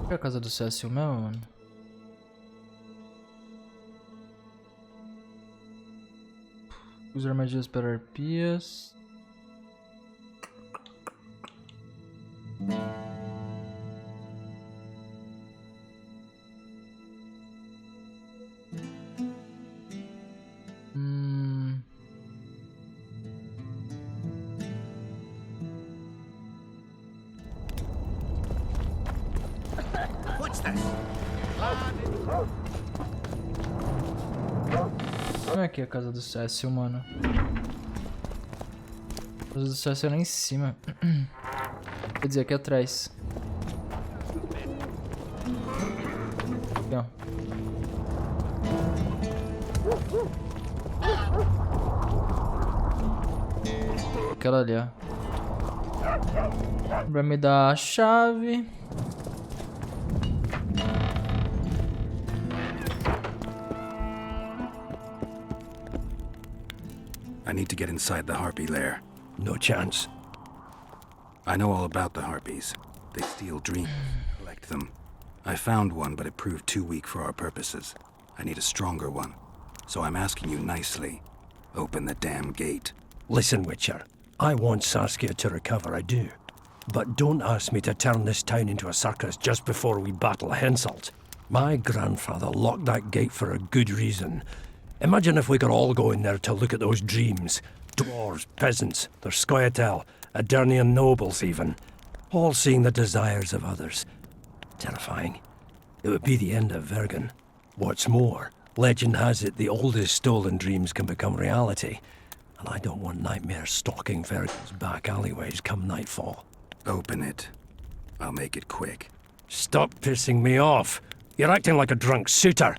É a casa do Cécio mesmo, mano? Usa armadilhas para arpias. Não é aqui a casa do Cécio, mano. A casa do Cécio é lá em cima. Quer dizer, aqui atrás. Aqui, ó. Aquela ali, ó. Vai me dar a chave. I need to get inside the harpy lair. No chance. I know all about the harpies. They steal dreams, collect them. I found one, but it proved too weak for our purposes. I need a stronger one. So I'm asking you nicely, open the damn gate. Listen, Witcher. I want Saskia to recover, I do. But don't ask me to turn this town into a circus just before we battle Henselt. My grandfather locked that gate for a good reason. Imagine if we could all go in there to look at those dreams. Dwarves, peasants, their scoia'tael, Adernian nobles even. All seeing the desires of others. Terrifying. It would be the end of Vergen. What's more, legend has it the oldest stolen dreams can become reality. And I don't want nightmares stalking Vergen's back alleyways come nightfall. Open it. I'll make it quick. Stop pissing me off. You're acting like a drunk suitor.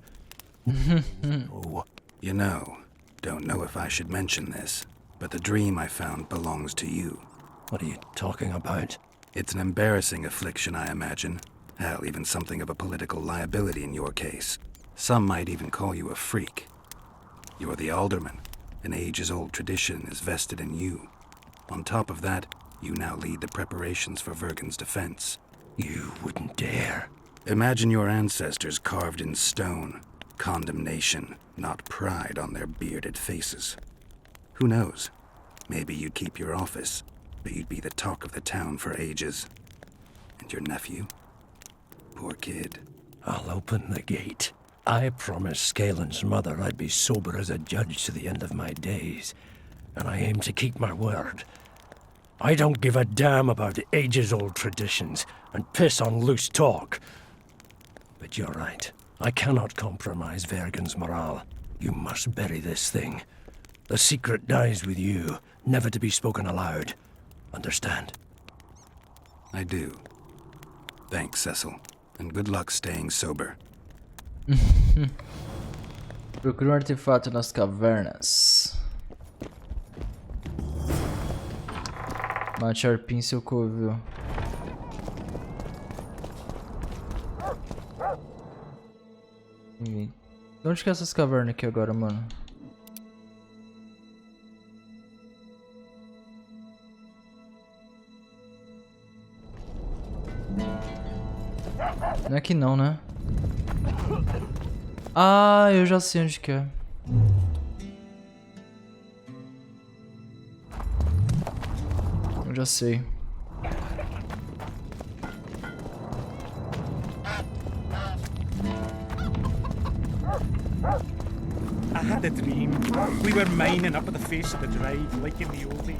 Oh. You know, don't know if I should mention this, but the dream I found belongs to you. What are you talking about? It's an embarrassing affliction, I imagine. Hell, even something of a political liability in your case. Some might even call you a freak. You're the alderman. An ages-old tradition is vested in you. On top of that, you now lead the preparations for Vergen's defense. You wouldn't dare. Imagine your ancestors carved in stone. Condemnation, not pride on their bearded faces. Who knows? Maybe you'd keep your office, but you'd be the talk of the town for ages. And your nephew? Poor kid. I'll open the gate. I promised Scalen's mother I'd be sober as a judge to the end of my days, and I aim to keep my word. I don't give a damn about ages-old traditions and piss on loose talk. But you're right. I cannot compromise Vergen's morale. You must bury this thing. The secret dies with you, never to be spoken aloud. Understand? I do. Thanks, Cecil. And good luck staying sober. Procura artefato nas cavernas. Mate arpim em seu covil. De onde que é essas cavernas aqui agora, mano? Não é aqui não, né? Ah, eu já sei onde que é. Eu já sei. I had a dream. We were mining up at the face of the drive, like in the old days.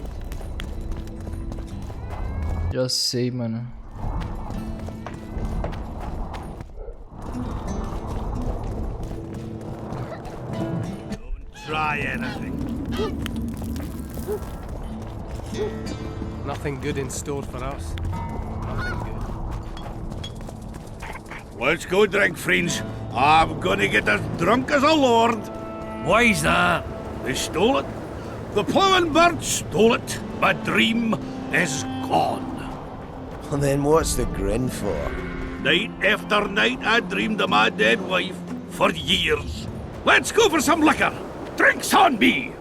Já sei, mano. Don't try anything. Nothing good in store for us. Nothing good. Let's go drink, friends. I'm gonna get as drunk as a lord. Why's that? They stole it. The plowing bird stole it. My dream is gone. And then what's the grin for? Night after night I dreamed of my dead wife for years. Let's go for some liquor. Drinks on me.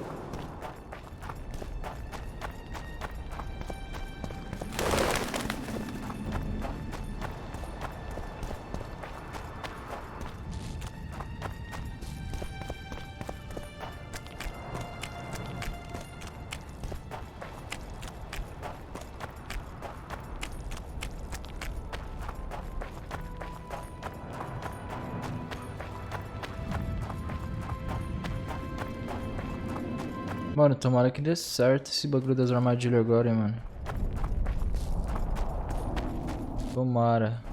Mano, tomara que dê certo esse bagulho das armadilhas agora, hein, mano. Tomara.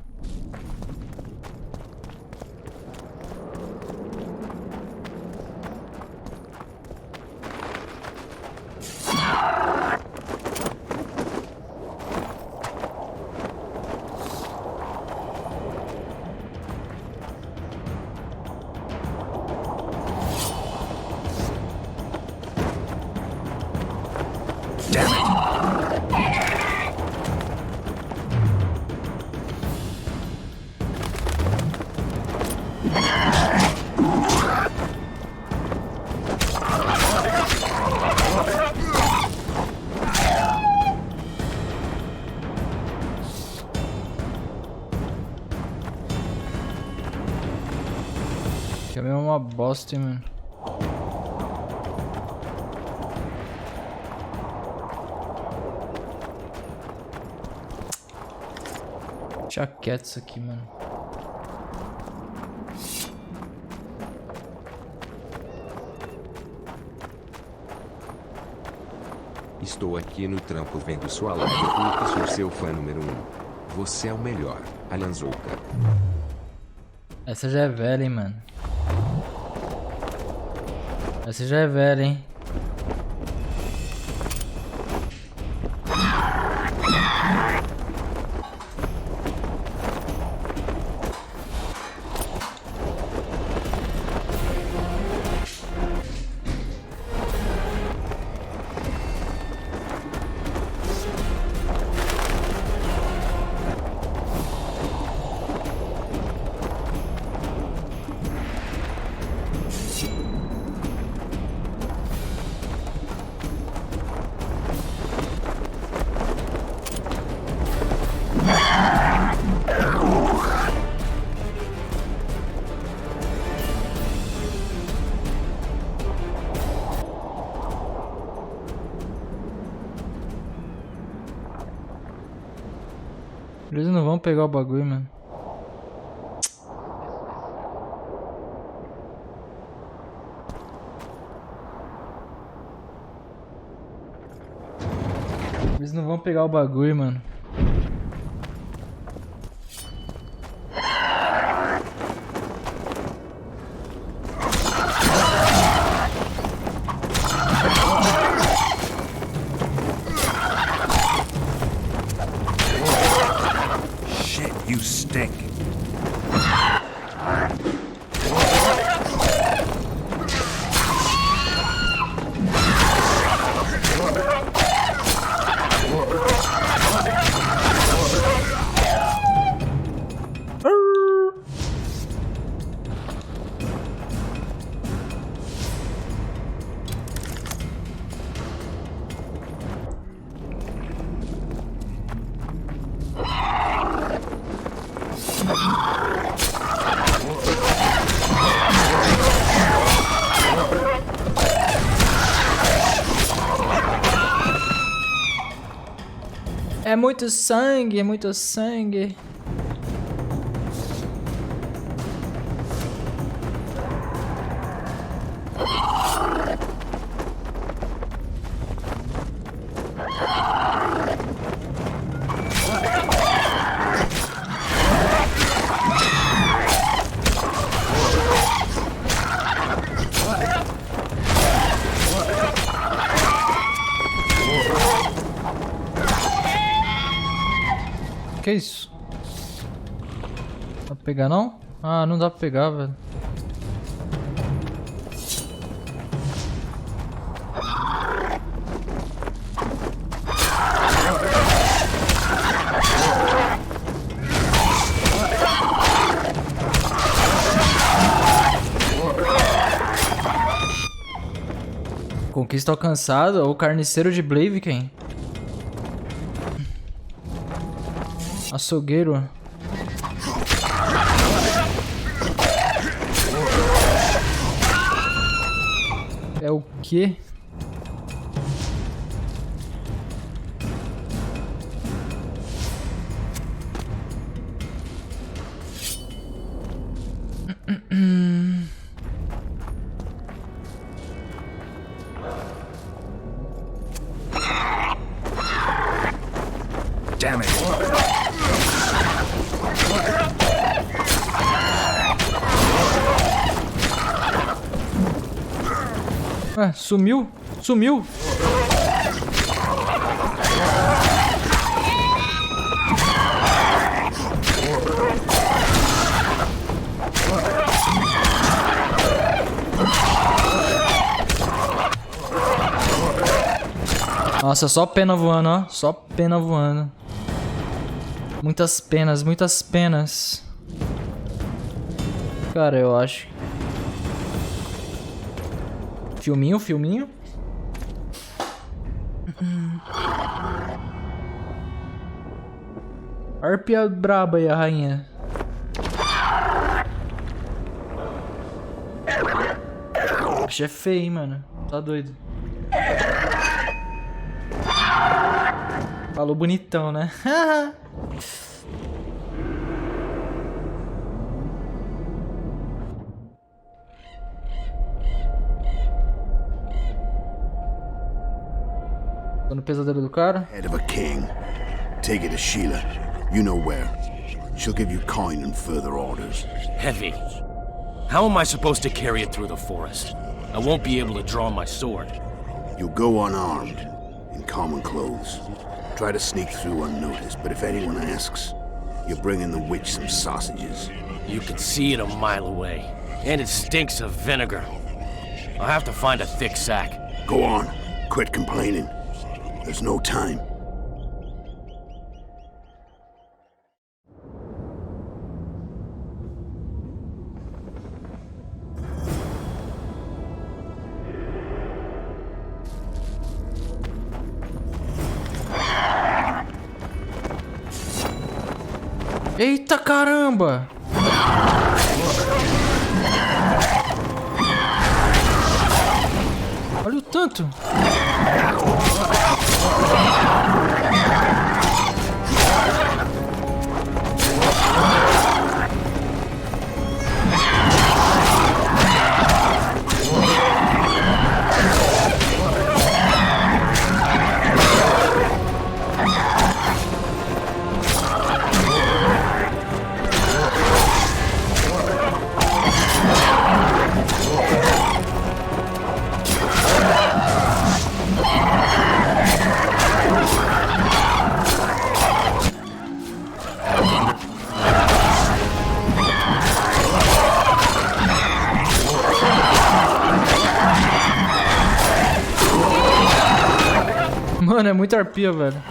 Que é mesmo uma bosta, hein, mano. Deixa quieto isso aqui, mano. Estou aqui no trampo vendo sua live porque sou seu fã número 1. Você é o melhor, Alianzouca. Essa já é velha, hein, mano. Essa já é velha, hein. Eles não vão pegar o bagulho, mano. Eles não vão pegar o bagulho, mano. You stink. É muito sangue, é muito sangue. Que isso? Dá pra pegar não? Ah, não dá pra pegar, velho. Conquista alcançada ou carniceiro de Blaviken. Açougueiro. É o quê? damn it. Ué, sumiu? Sumiu? Nossa, só pena voando, ó. Só pena voando. Muitas penas, muitas penas. Cara, eu acho. Filminho, filminho. Arpia braba aí, a rainha. O bicho é feio, hein, mano. Tá doido. Falou bonitão, né? Tô no pesadelo do cara. Head of a king. Take it to Sheila. You know where. She'll give you coin and further orders. Heavy. How am I supposed to carry it through the forest? I won't be able to draw my sword. You'll go unarmed, in common clothes. Try to sneak through unnoticed, but if anyone asks, you're bringing the witch some sausages. You can see it a mile away, and it stinks of vinegar. I'll have to find a thick sack. Go on. Quit complaining. There's no time. Eita caramba! Olha o tanto! Mano, é muita arpia, velho.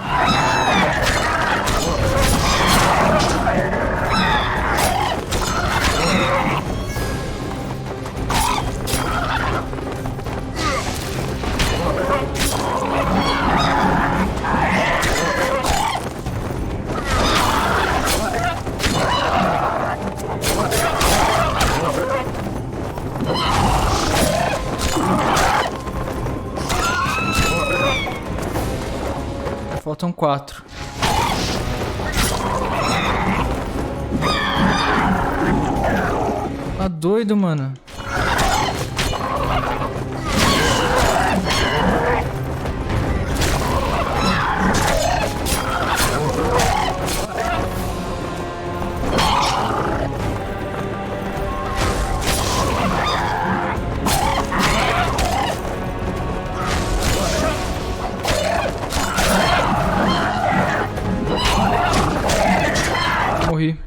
Faltam 4. Tá doido, mano. Morri.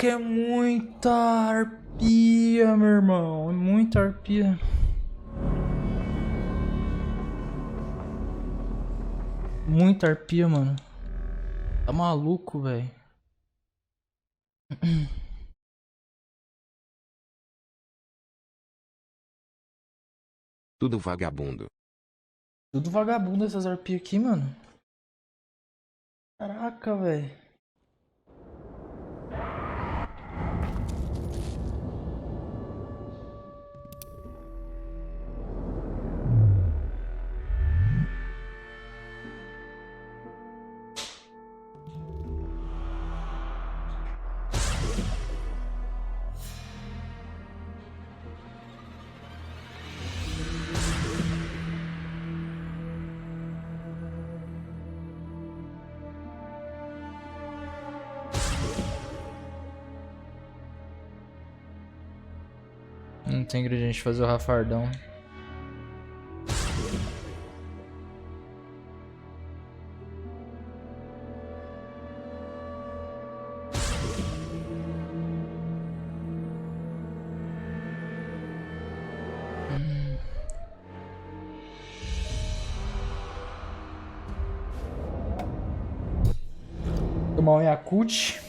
Caraca, é muita arpia, meu irmão. É muita arpia. Muita arpia, mano. Tá maluco, velho. Tudo vagabundo. Tudo vagabundo essas arpias aqui, mano. Caraca, velho. Não tem ingrediente fazer o rafardão. Tomar um Yakult.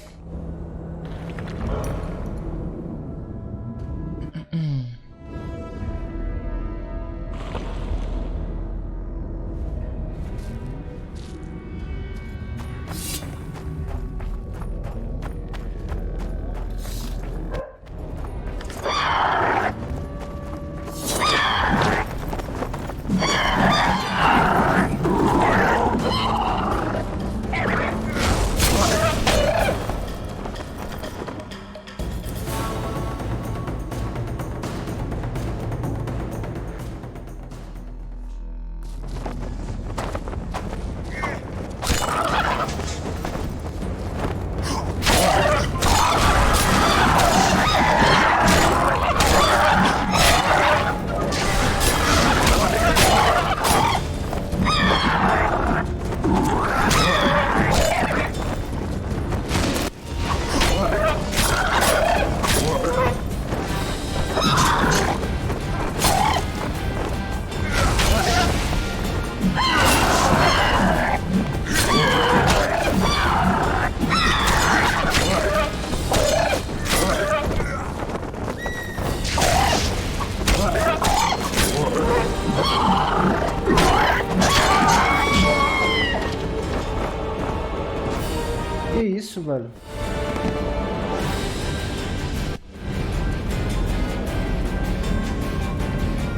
Que isso, velho?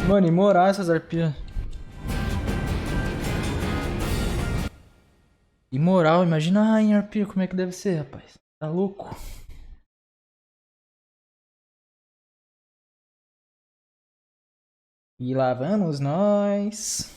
Mano, imoral essas arpias. Imoral, imagina em arpia como é que deve ser, rapaz. Tá louco? E lá vamos nós.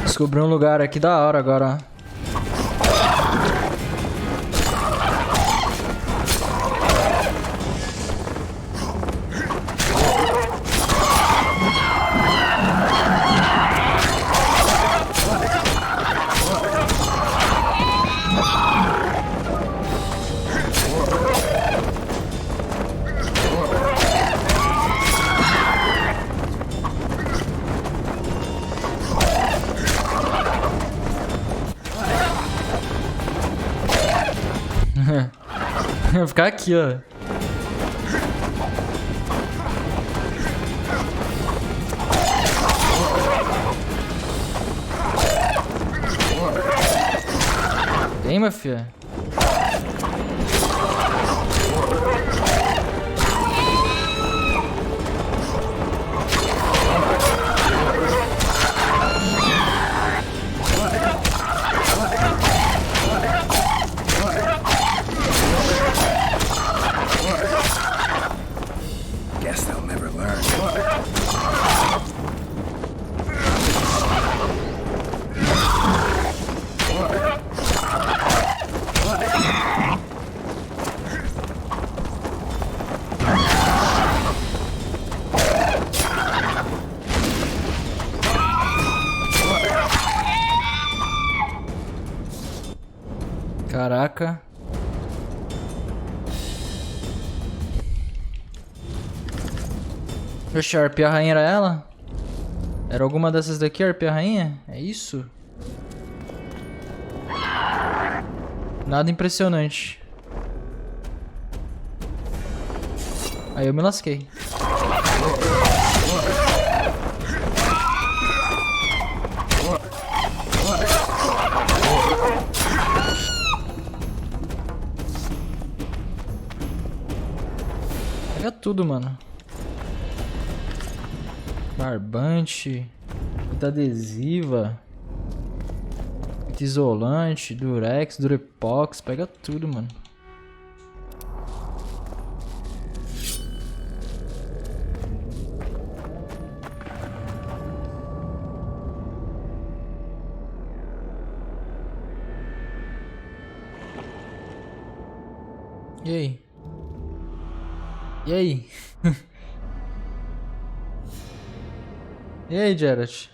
Descobri um lugar aqui da hora agora, ó. Eu vou ficar aqui, ó. Tem, minha filha? Guess they'll never learn. Caraca. Oxe, a arpia rainha era ela? Era alguma dessas daqui, a arpia rainha? É isso? Nada impressionante. Aí eu me lasquei. Pega tudo, mano. Barbante, fita adesiva, fita isolante, durex, durepox, pega tudo, mano. E aí? E aí? E aí, Jared?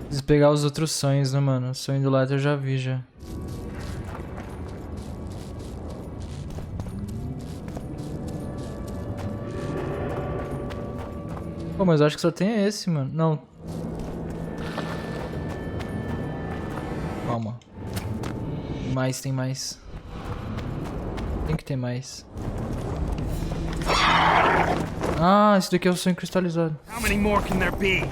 Preciso pegar os outros sonhos, né, mano? O sonho do lado eu já vi, já. Pô, mas eu acho que só tem esse, mano. Não. Calma. Tem mais, tem mais. Tem que ter mais. Ah, esse daqui é o sonho cristalizado. How many more can there be?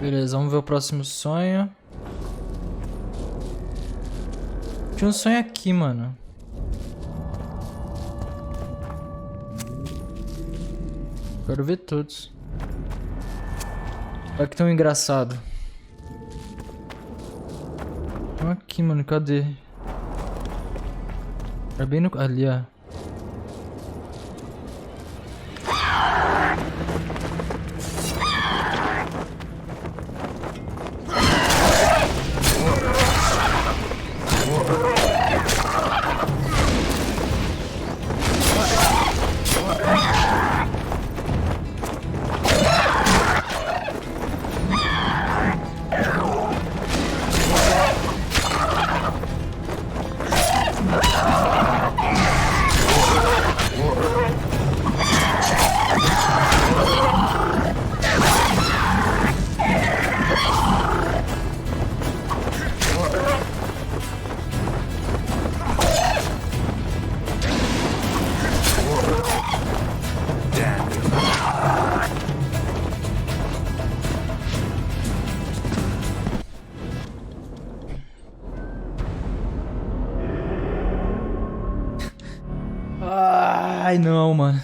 Beleza, vamos ver o próximo sonho. Tinha um sonho aqui, mano. Quero ver todos. Olha que tão engraçado. Olha aqui, mano, cadê? É bem no... ali, ó. Ai, não, mano.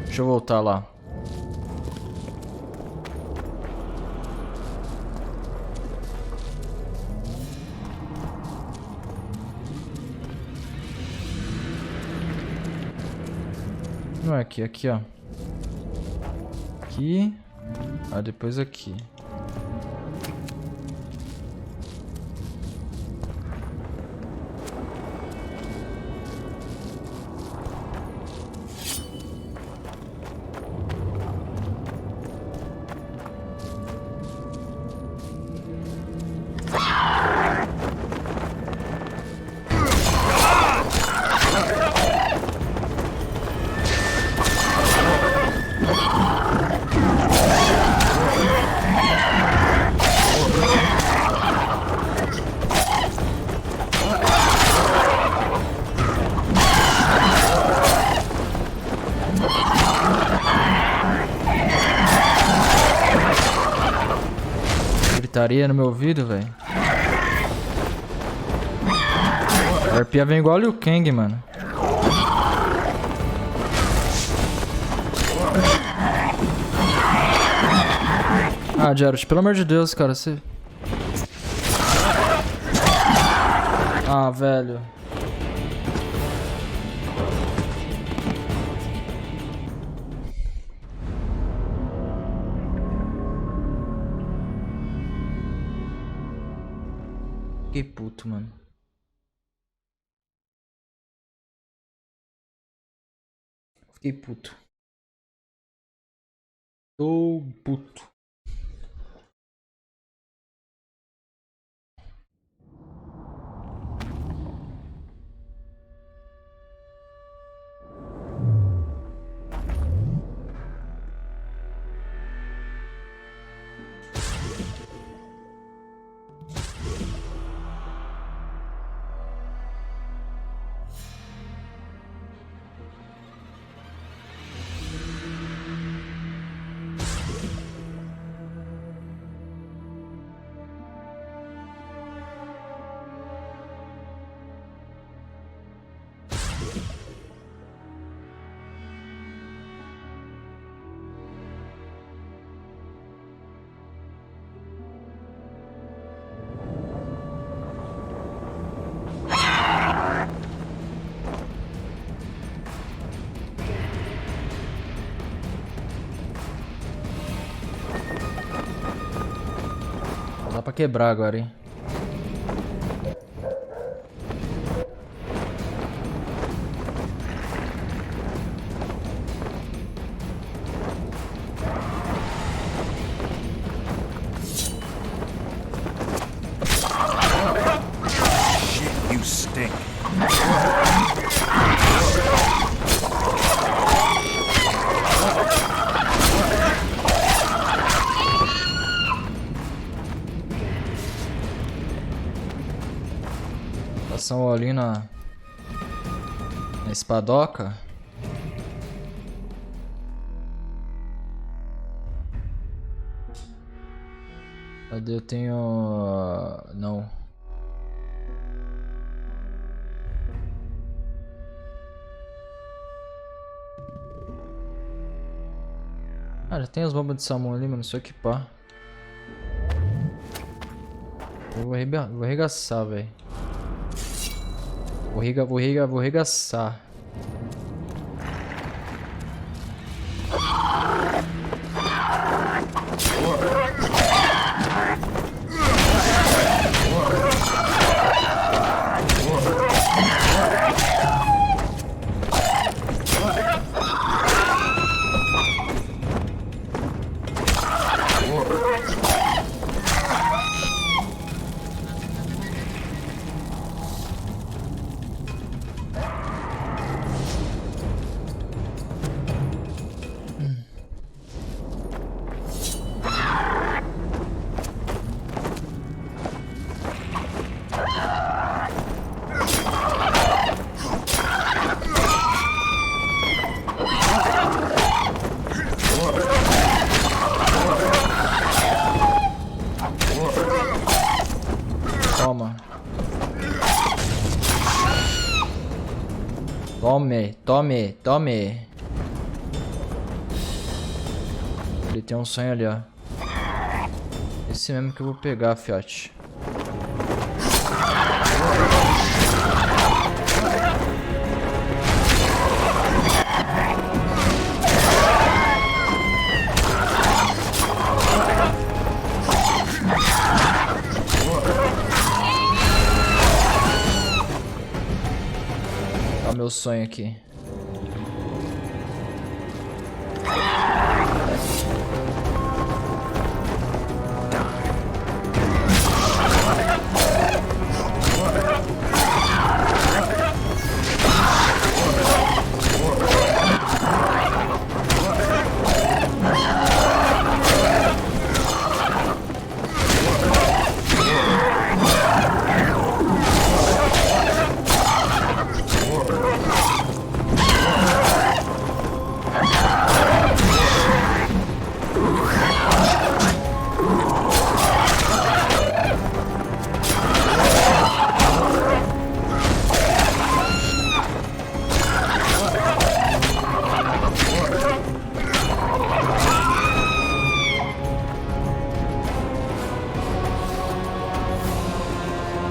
Deixa eu voltar lá. Não é aqui, aqui, ó. Aqui. Ah, depois aqui. Gritaria no meu ouvido, velho. A arpia vem igual o Liu Kang, mano. Ah, Jared, pelo amor de Deus, cara, você... Ah, velho. Fiquei puto, mano. Fiquei puto. Tô puto. Dá pra quebrar agora, hein? Shit, you stink. Passar um olhinho na espadoca. Cadê? Eu tenho... Não. Ah, já tem as bombas de salmão ali, mano. Só equipar. Eu vou arregaçar, velho. Vou arregaçar. calma. Tome, tome, tome. Ele tem um sonho ali, ó. Esse mesmo que eu vou pegar, fiote. Olha o meu sonho aqui.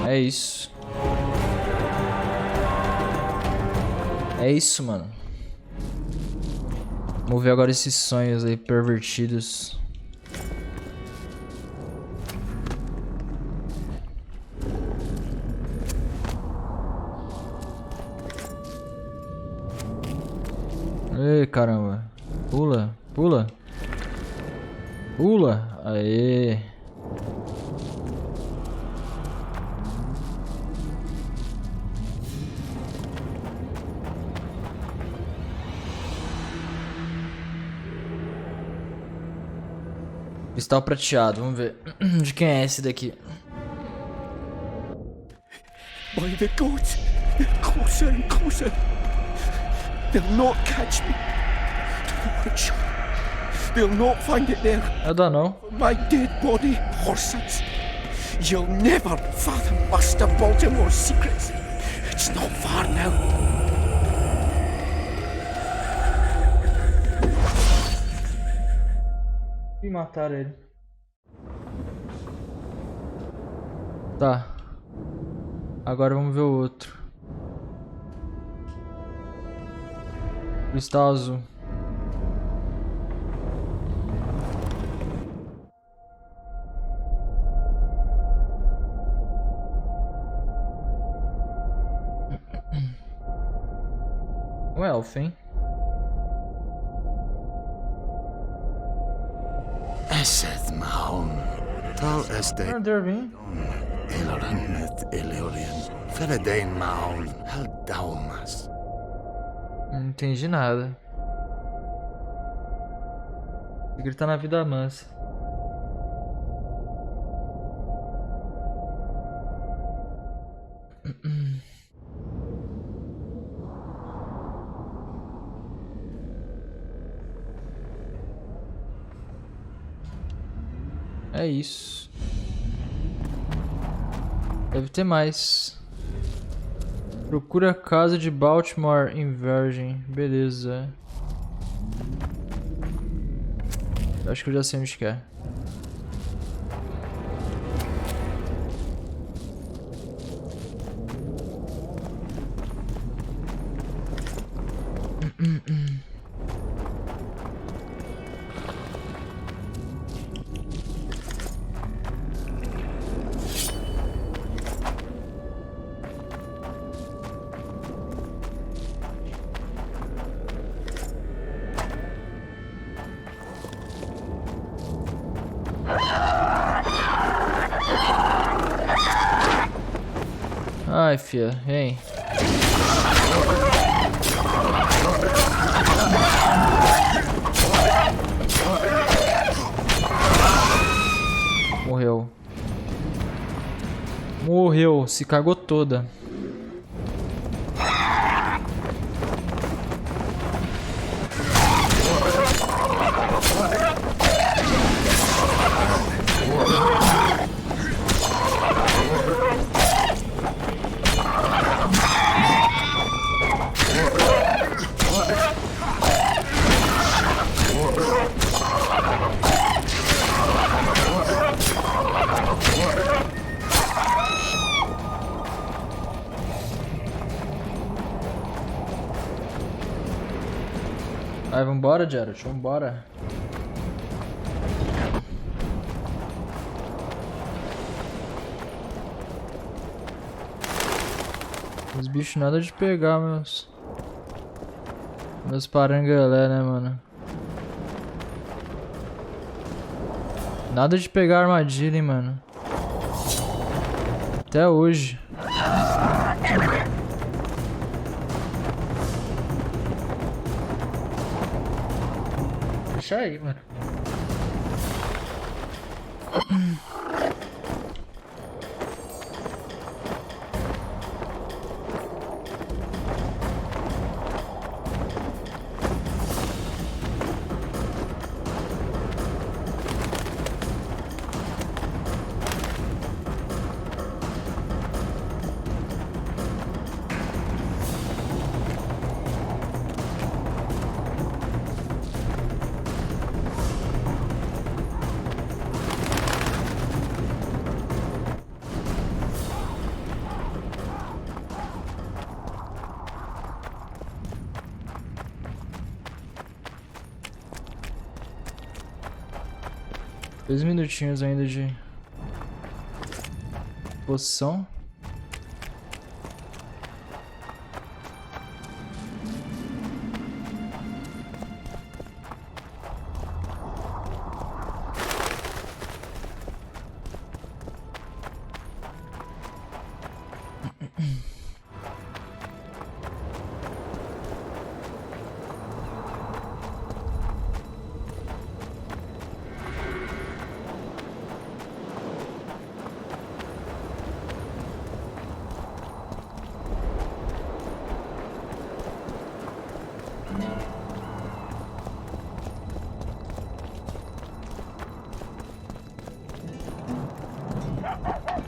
É isso. É isso, mano. Vamos ver agora esses sonhos aí pervertidos. Ei, caramba. Pula, pula. Pula. Aê. Cristal prateado, vamos ver. De quem é esse daqui? By the gods, they're closer and closer. They'll not catch me. To the workshop. They'll not find it there. Eu dá não. My dead body, Horsons. You'll never fathom Master Baltimore's secrets. It's not far now. E mataram ele. Tá. Agora vamos ver o outro. Cristal azul. Um elfo, hein? Eseth Mahon, tal este Eloraneth Eleorian, Feredain Mahon, Haldaumas. Não entendi nada. Ele tá na vida mansa. É isso. Deve ter mais. Procura a casa de Baltimore em Virgin. Beleza. Acho que eu já sei onde que é. Ai, fia, vem. Morreu. Morreu, se cagou toda. Vai, vambora, Geralt, vambora. Os bichos nada de pegar, meus parangalé, né, mano? Nada de pegar armadilha, hein, mano. Até hoje. Deixa aí, mano. Dois minutinhos ainda de poção.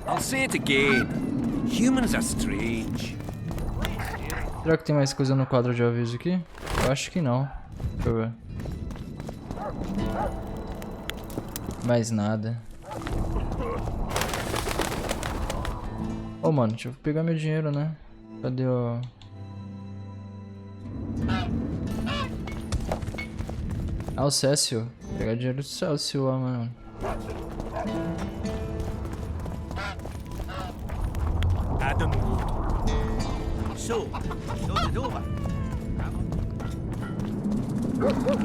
I'll say it again. Humans are strange. Será que tem mais coisa no quadro de aviso aqui? Eu acho que não. Deixa eu ver. Mais nada. Ô, mano, deixa eu pegar meu dinheiro, né? Cadê o... Ah, o Cécio. Vou pegar dinheiro do Cécio lá, mano.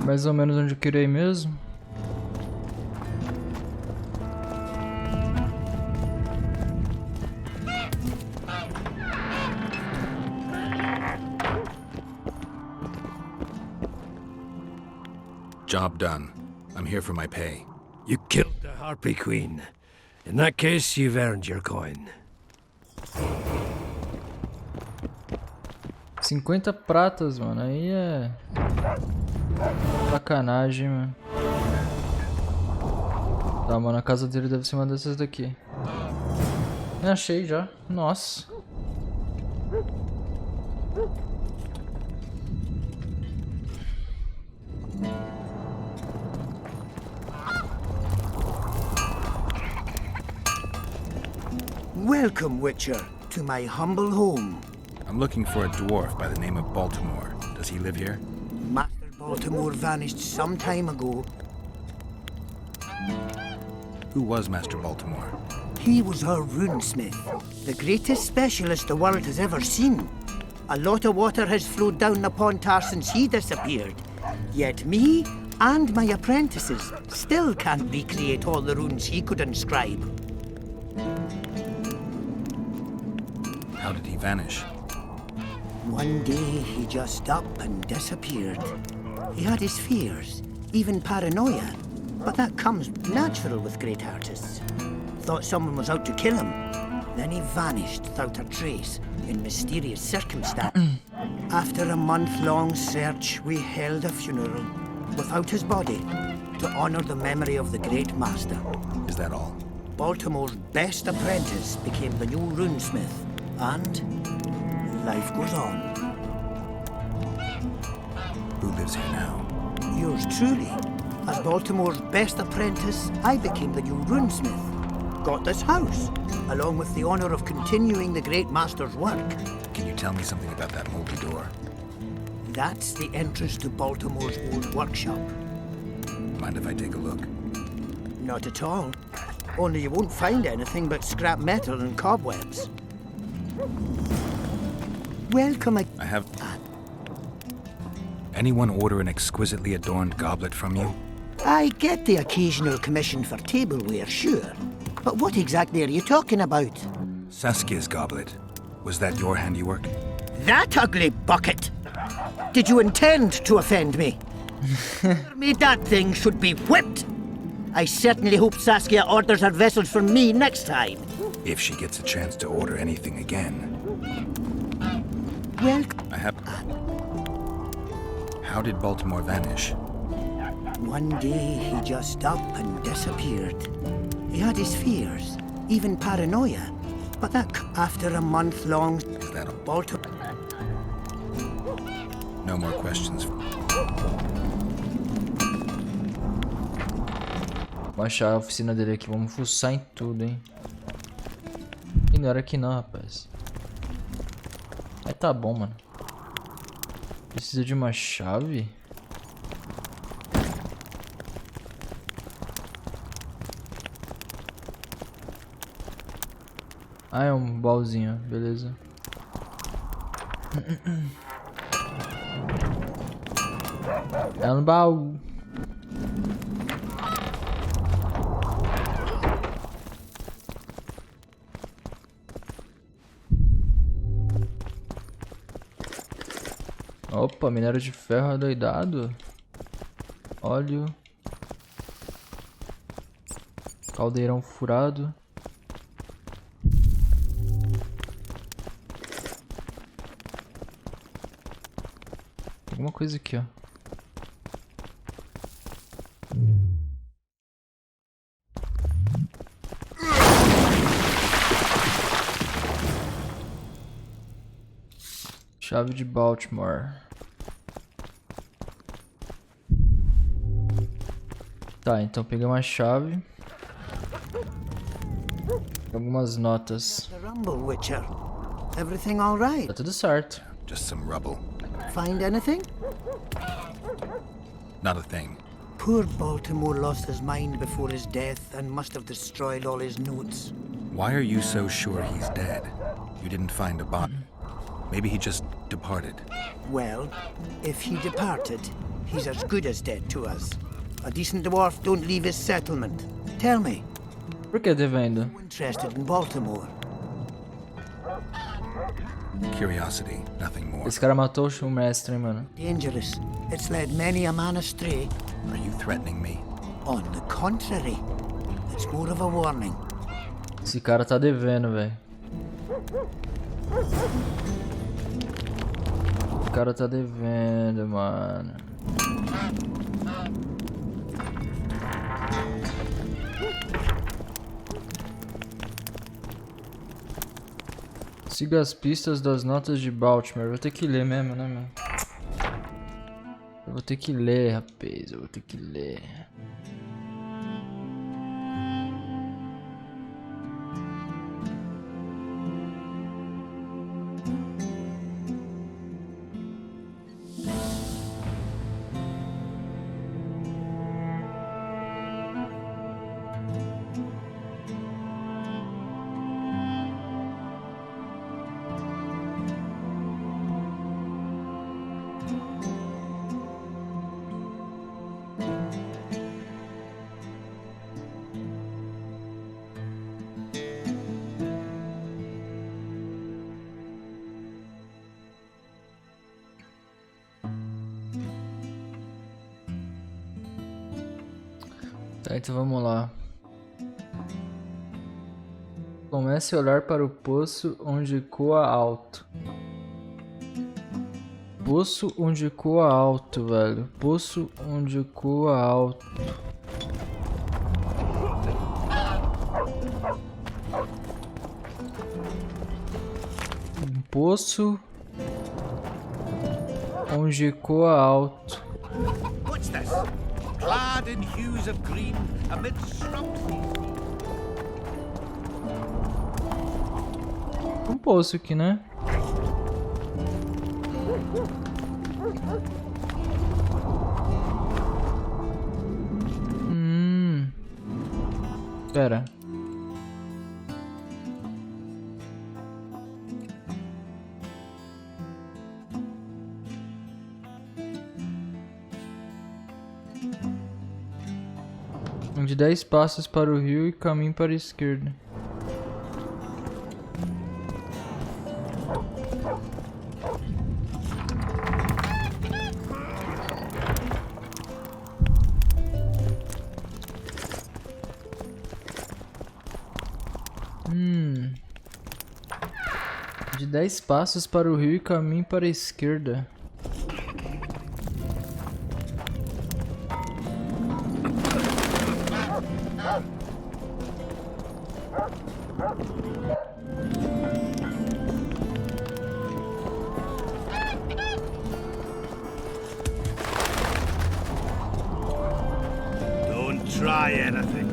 Mais ou menos onde eu queria ir mesmo. Job done. I'm here for my pay. You killed the Harpy Queen. In that case, you've earned your coin. 50 pratas, mano. Aí é... sacanagem, mano. Tá, mano. A casa dele deve ser uma dessas daqui. Achei já. Nossa. Welcome, Witcher, to my humble home. I'm looking for a dwarf by the name of Baltimore. Does he live here? Master Baltimore vanished some time ago. Who was Master Baltimore? He was our runesmith, the greatest specialist the world has ever seen. A lot of water has flowed down upon Tar since he disappeared. Yet me and my apprentices still can't recreate all the runes he could inscribe. How did he vanish? One day he just up and disappeared. He had his fears, even paranoia, but that comes natural with great artists. Thought someone was out to kill him. Then he vanished without a trace in mysterious circumstance. After a month-long search, we held a funeral without his body to honor the memory of the great master. Is that all? Baltimore's best apprentice became the new runesmith, and life goes on. Who lives here now? Yours truly. As Baltimore's best apprentice, I became the new runesmith. Got this house, along with the honor of continuing the great master's work. Can you tell me something about that moldy door? That's the entrance to Baltimore's old workshop. Mind if I take a look? Not at all. Only you won't find anything but scrap metal and cobwebs. Welcome. I have... Anyone order an exquisitely adorned goblet from you? I get the occasional commission for tableware, sure. But what exactly are you talking about? Saskia's goblet. Was that your handiwork? That ugly bucket! Did you intend to offend me? Whoever made that thing should be whipped! I certainly hope Saskia orders her vessels from me next time. If she gets a chance to order anything again. Well... I have... How did Baltimore vanish? One day he just up and disappeared. He had his fears, even paranoia. But that after a month-long... Is that a... Baltimore... No more questions. Vou achar a oficina dele aqui, vamos fuçar em tudo, hein. E não era aqui não, rapaz. Aí tá bom, mano. Precisa de uma chave? Ah, é um baúzinho, beleza. É um baú. Opa, minério de ferro adoidado. Óleo. Caldeirão furado. Alguma coisa aqui, ó. Chave de Baltimore. Tá, então peguei uma chave. Algumas notas. Everything all right? Tá tudo certo. Just some rubble. Find anything? Not a thing. Poor Baltimore lost his mind before his death and must have destroyed all his notes. Why are you so sure he's dead? You didn't find a body. Maybe he just departed. Well, if he departed, he's as good as dead to us. A decent dwarf don't leave his settlement. Tell me. Por que devendo? Interested in Baltimore? Curiosity, nothing more. Esse cara matou o mestre, hein, mano. Dangerous. It's led many a man astray. Are you threatening me? On the contrary, it's more of a warning. Esse cara tá devendo, velho. O cara tá devendo, mano. Siga as pistas das notas de Baltimore. Eu vou ter que ler mesmo, né, mano? Eu vou ter que ler, rapaz. Eu vou ter que ler. Tá, então vamos lá. Comece a olhar para o poço onde ecoa alto. Poço onde ecoa alto, velho. Poço onde ecoa alto. Um poço onde ecoa alto. What's this? Clad in hues of green, amid shrubs. Um poço aqui, né? Pera. De 10 passos para o rio e caminho para a esquerda. De 10 passos para o rio e caminho para a esquerda. Don't try anything.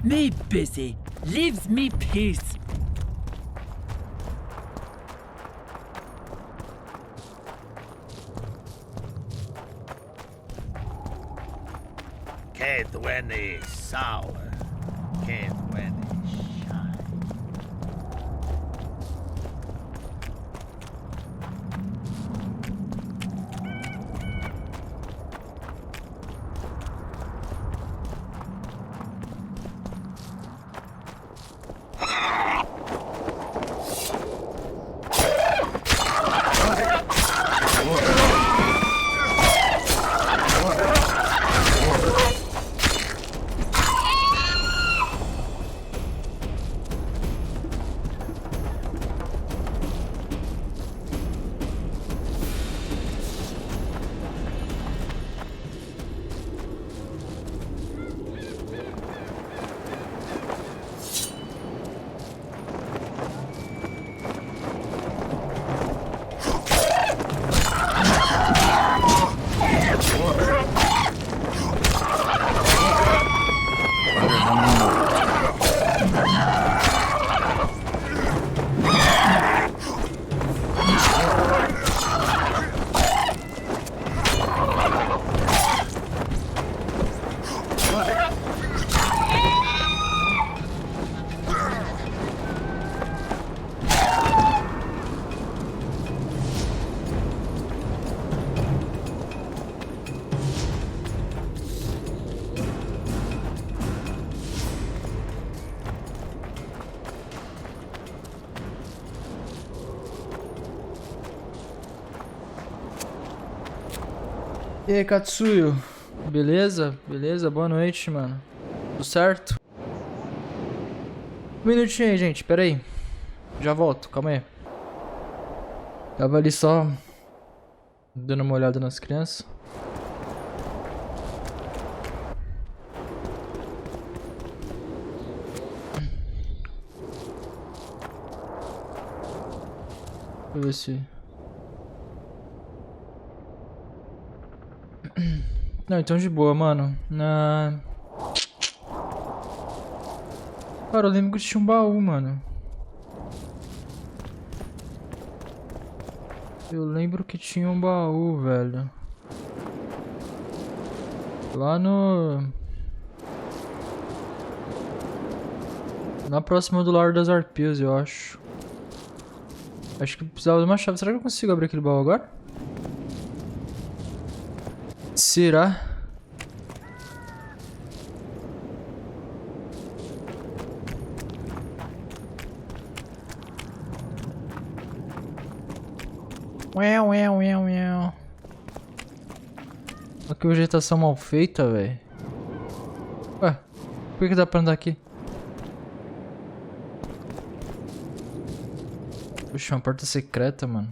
Me busy. Leaves me peace. Can't when it's sour. Can't when it's shine. E aí, Katsuyo? Beleza? Beleza? Boa noite, mano. Tudo certo? Um minutinho aí, gente. Pera aí. Já volto. Calma aí. Tava ali só Dando uma olhada nas crianças. Deixa eu ver se... Não, então de boa, mano. Cara, eu lembro que tinha um baú, mano. Eu lembro que tinha um baú, velho. Lá no... Na próxima do Lar das Arpias, eu acho. Acho que precisava de uma chave. Será que eu consigo abrir aquele baú agora? Será? Olha que vegetação mal feita, velho. Ué, por que dá pra andar aqui? Puxa, uma porta secreta, mano.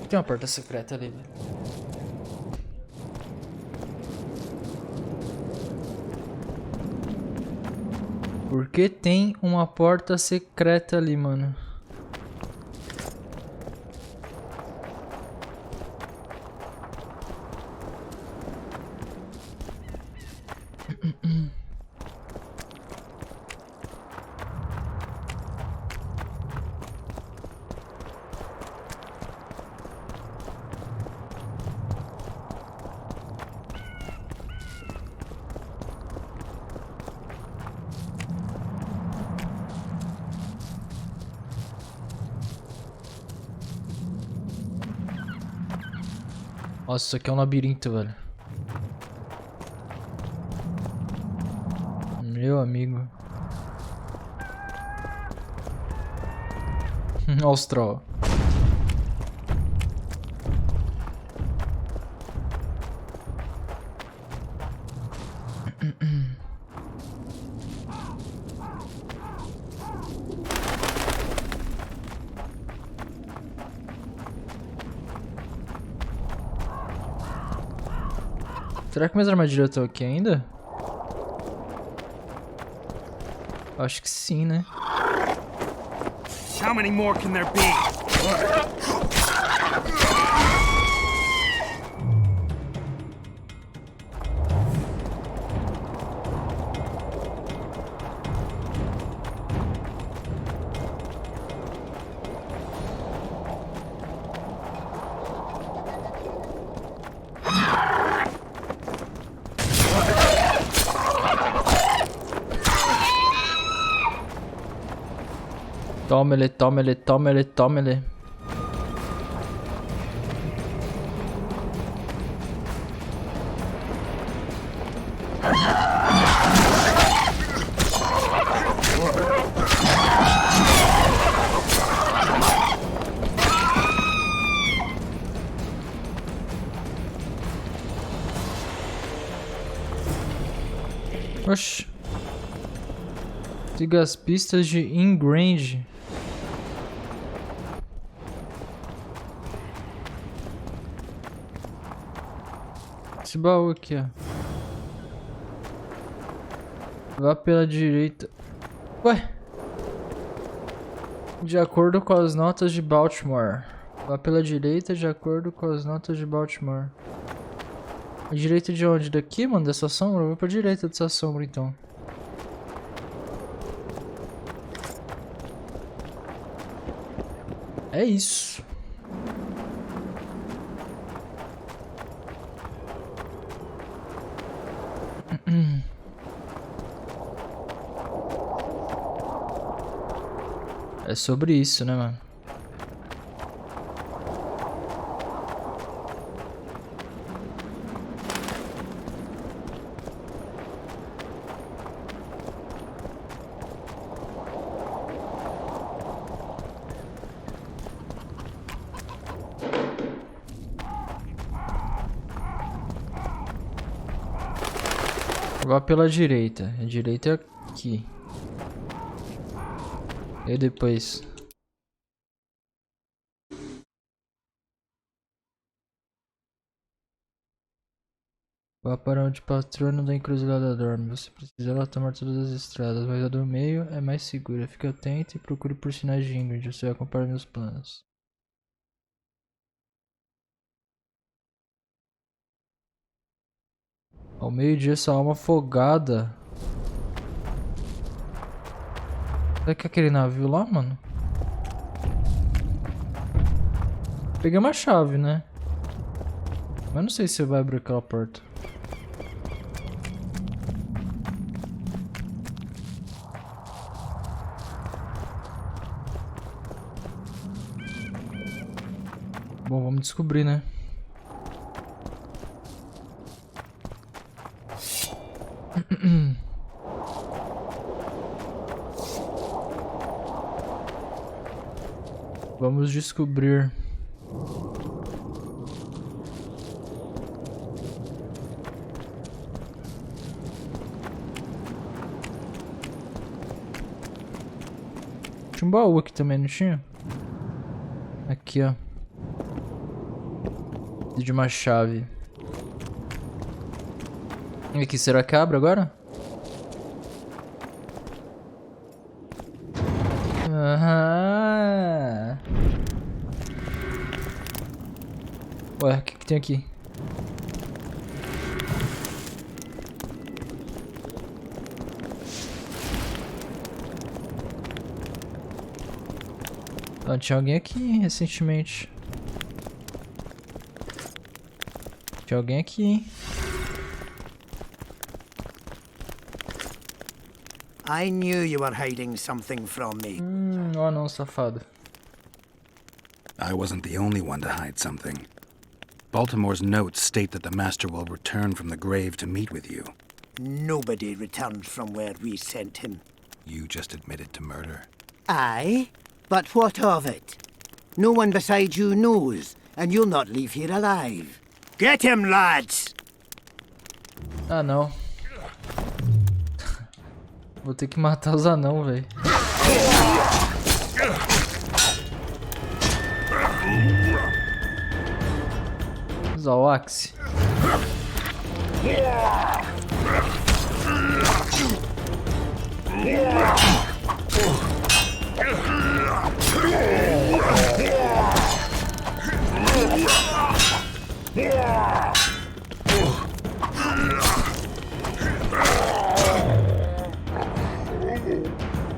Tem uma porta secreta ali, velho. Por que tem uma porta secreta ali, mano? Nossa, isso aqui é um labirinto, velho. Meu amigo. Olha os troll. Será que minhas armadilhas estão aqui ainda? Acho que sim, né? How many more can there be? Toma-lhe, toma-lhe, toma-lhe, toma-lhe. Oxi. Siga as pistas de in-range. Esse baú aqui, ó. Vá pela direita. Ué? De acordo com as notas de Baltimore. Vá pela direita de acordo com as notas de Baltimore. A direita de onde? Daqui, mano? Dessa sombra? Eu vou pra direita dessa sombra, então. É isso. É sobre isso, né, mano? Vá pela direita. A direita é aqui. E depois... Vá para onde o patrono da encruzilhada dorme. Você precisa tomar todas as estradas, mas a do meio é mais segura. Fique atento e procure por sinais de Ingrid. Você vai acompanhar meus planos. Ao meio-dia, sua alma afogada. Será que é aquele navio lá, mano? Peguei uma chave, né? Mas não sei se vai abrir aquela porta. Bom, vamos descobrir, né? Vamos descobrir. Tinha um baú aqui também, não tinha? Aqui, ó. De uma chave. E aqui, será que abre agora? Aham. Ué, o que que tem aqui? Ah, tinha alguém aqui recentemente. Tinha alguém aqui, hein? I knew you were hiding something from me. Oh não, safado. I wasn't the only one to hide something. Baltimore's notes state that the Master will return from the grave to meet with you. Nobody returned from where we sent him. You just admitted to murder. Aye? But what of it? No one beside you knows, and you'll not leave here alive. Get him, lads! Ah, não. Vou ter que matar os anão, velho. Usar o axe.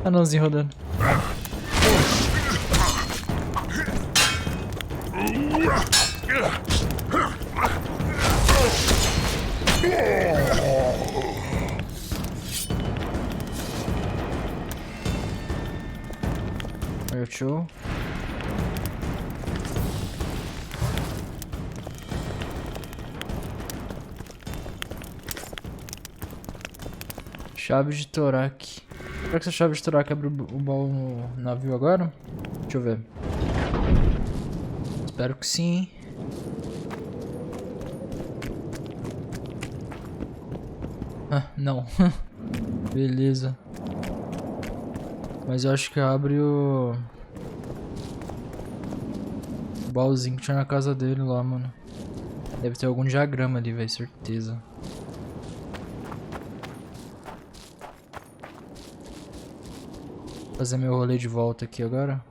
Anãozinho rodando. Show. Chave de toraque. Será que essa chave de toraque abre o baú no navio agora? Deixa eu ver. Espero que sim. Ah, não. Beleza. Mas eu acho que abre o baúzinho que tinha na casa dele lá, mano. Deve ter algum diagrama ali, velho, certeza. Vou fazer meu rolê de volta aqui agora.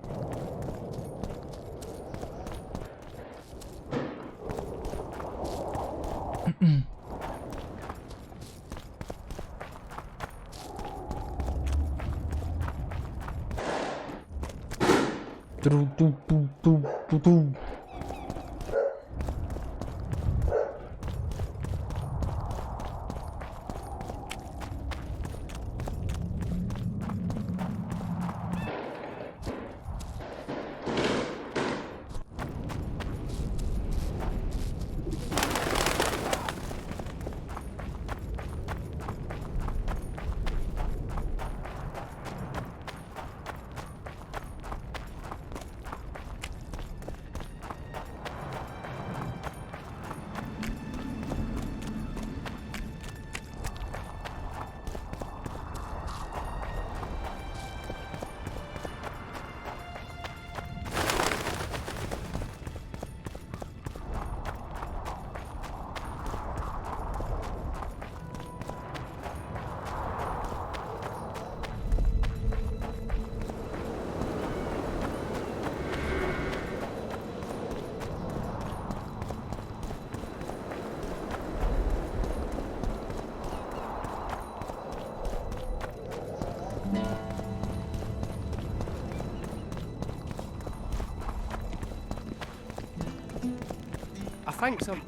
think some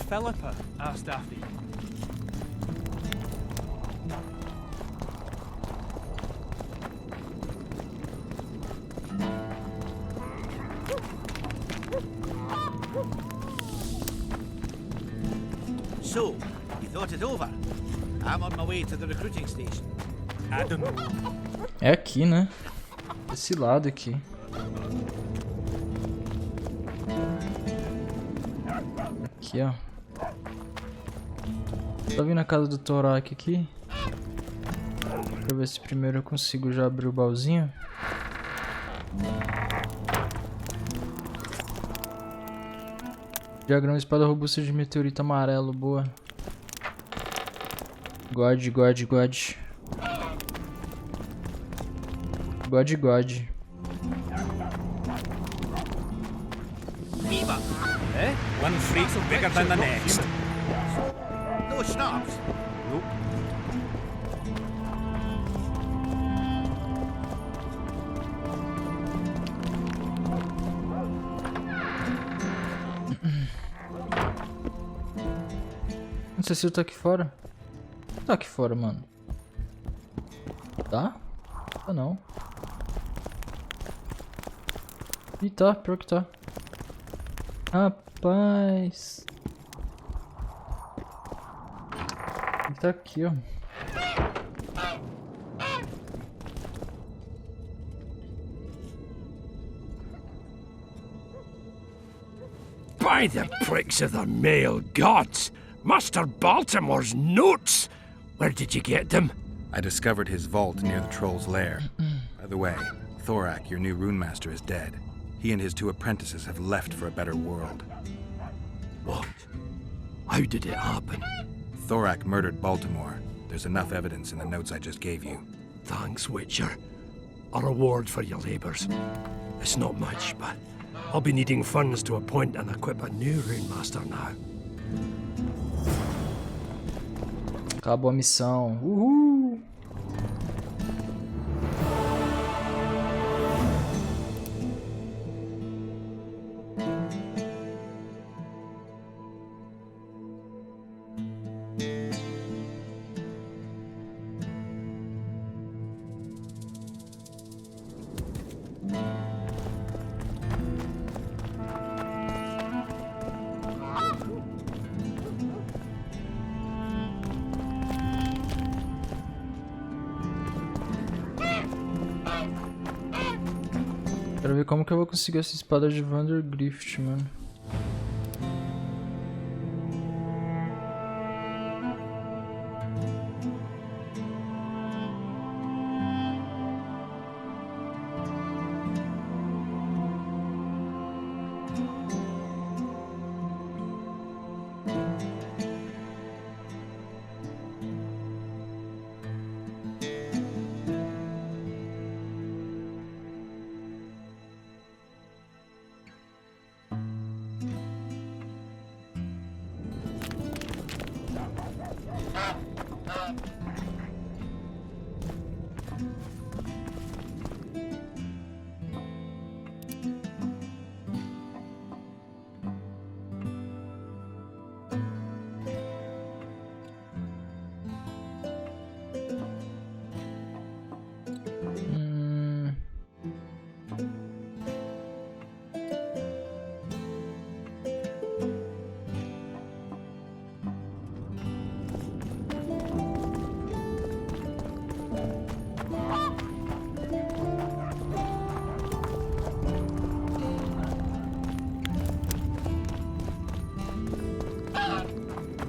Philippa asked after you. So, you thought it over? I'm on my way to the recruiting station. I don't know. É aqui, né? Esse lado aqui. Aqui, ó. Tá vindo a casa do Thorak aqui. Deixa eu ver se primeiro eu consigo já abrir o baúzinho. Diagrama espada robusta de meteorito amarelo, boa. God. Viva! Eh? One freak bigger than the next. No snaps. Nope. Não sei se eu tô aqui fora. Tá aqui fora, mano. Tá? Tá não. Ih, tá, pior que tá. Rapaz. Ele tá aqui, ó. By the pricks of the male gods! Master Baltimore's notes! Where did you get them? I discovered his vault near the troll's lair. By the way, Thorak, your new rune master, is dead. He and his 2 apprentices have left for a better world. What? How did it happen? Thorak murdered Baltimore. There's enough evidence in the notes I just gave you. Thanks, Witcher. A reward for your labors. It's not much, but I'll be needing funds to appoint and equip a new rune master now. Acabou a missão. Uhul! Quero ver como que eu vou conseguir essa espada de Vandergrift, mano.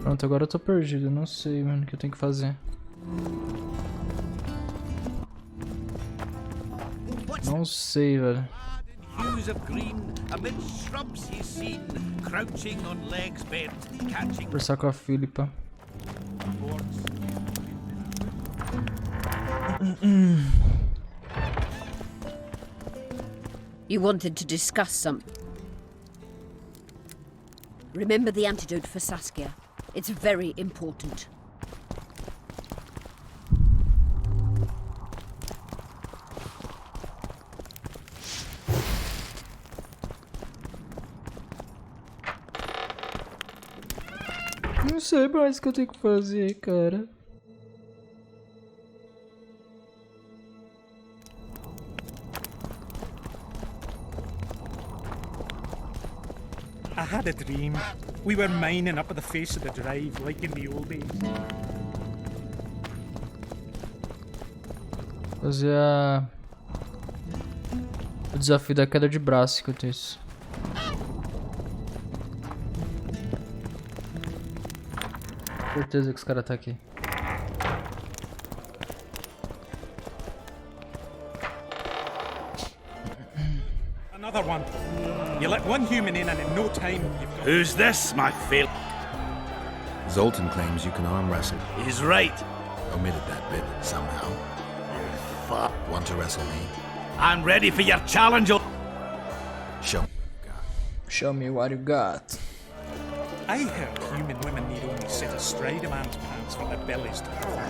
Pronto, agora eu tô perdido, eu não sei, mano, o que eu tenho que fazer. Não sei, velho. Hues of green, amid shrubs he's seen, crouching on legs bent, catching Conversar com a Philippa. You wanted to discuss something. Remember the antidote for Saskia. It's very important. Não sei mais o que eu tenho que fazer, cara. I had a dream. We were mining up at the face of the drive, like in the old days. Fazer o desafio da queda de braço enquanto isso. Certeza que os caras tá aqui. Another one. You let one human in and in no time you've got... Who's this, my fail? Zoltan claims you can arm wrestle. He's right. Omitted that bit somehow. Fuck. Want to wrestle me? I'm ready for your challenge. Show me what you got. I heard human women need only sit astride a man's pants for their bellies to perform.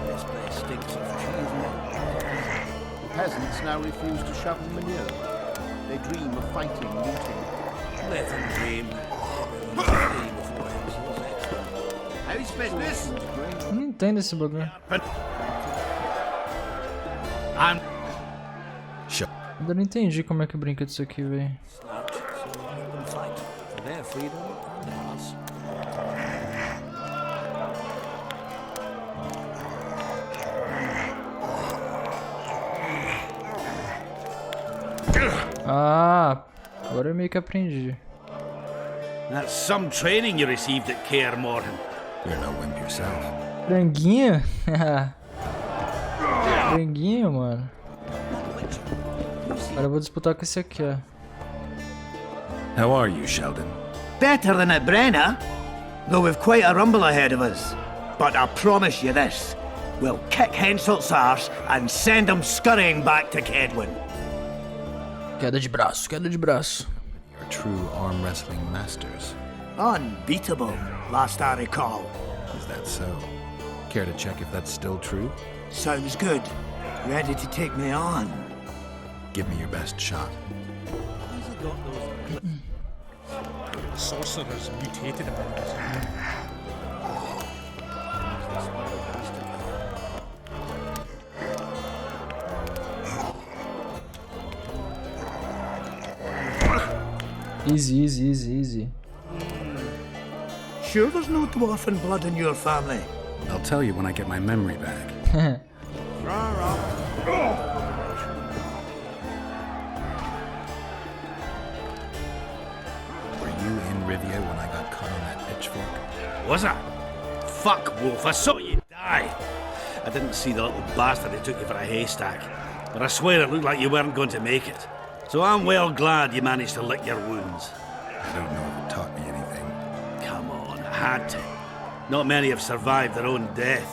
This place stinks of cheese and peasants now refuse to shovel manure. They dream of fighting, looting. Let them dream. How's business? Eu não entendo esse bagulho. Ainda não entendi como é que brinca disso aqui, velho. Ah, agora eu meio que aprendi. That's some training you received at Kaer Morhen. You're no wimp yourself. Franguinho? Franguinho, mano. Agora eu vou disputar com esse aqui, ó. How are you, Sheldon? Better than at Brenna, though we've quite a rumble ahead of us. But I promise you this, we'll kick Henselt's arse and send him scurrying back to Kedwin. Queda de braço, queda de braço. You're true arm wrestling masters. Unbeatable, last I recall. Is that so? Care to check if that's still true? Sounds good. Ready to take me on? Give me your best shot. Sorcerers mutated among us. Easy, easy, easy, easy. Sure there's no dwarfen blood in your family? I'll tell you when I get my memory back. Were you in Rivia when I got caught on that pitchfork? Was I? Fuck, Wolf, I saw you die. I didn't see the little bastard who took you for a haystack, but I swear it looked like you weren't going to make it. So I'm well glad you managed to lick your wounds. I don't know if it taught me anything. Come on, I had to. Not many have survived their own death.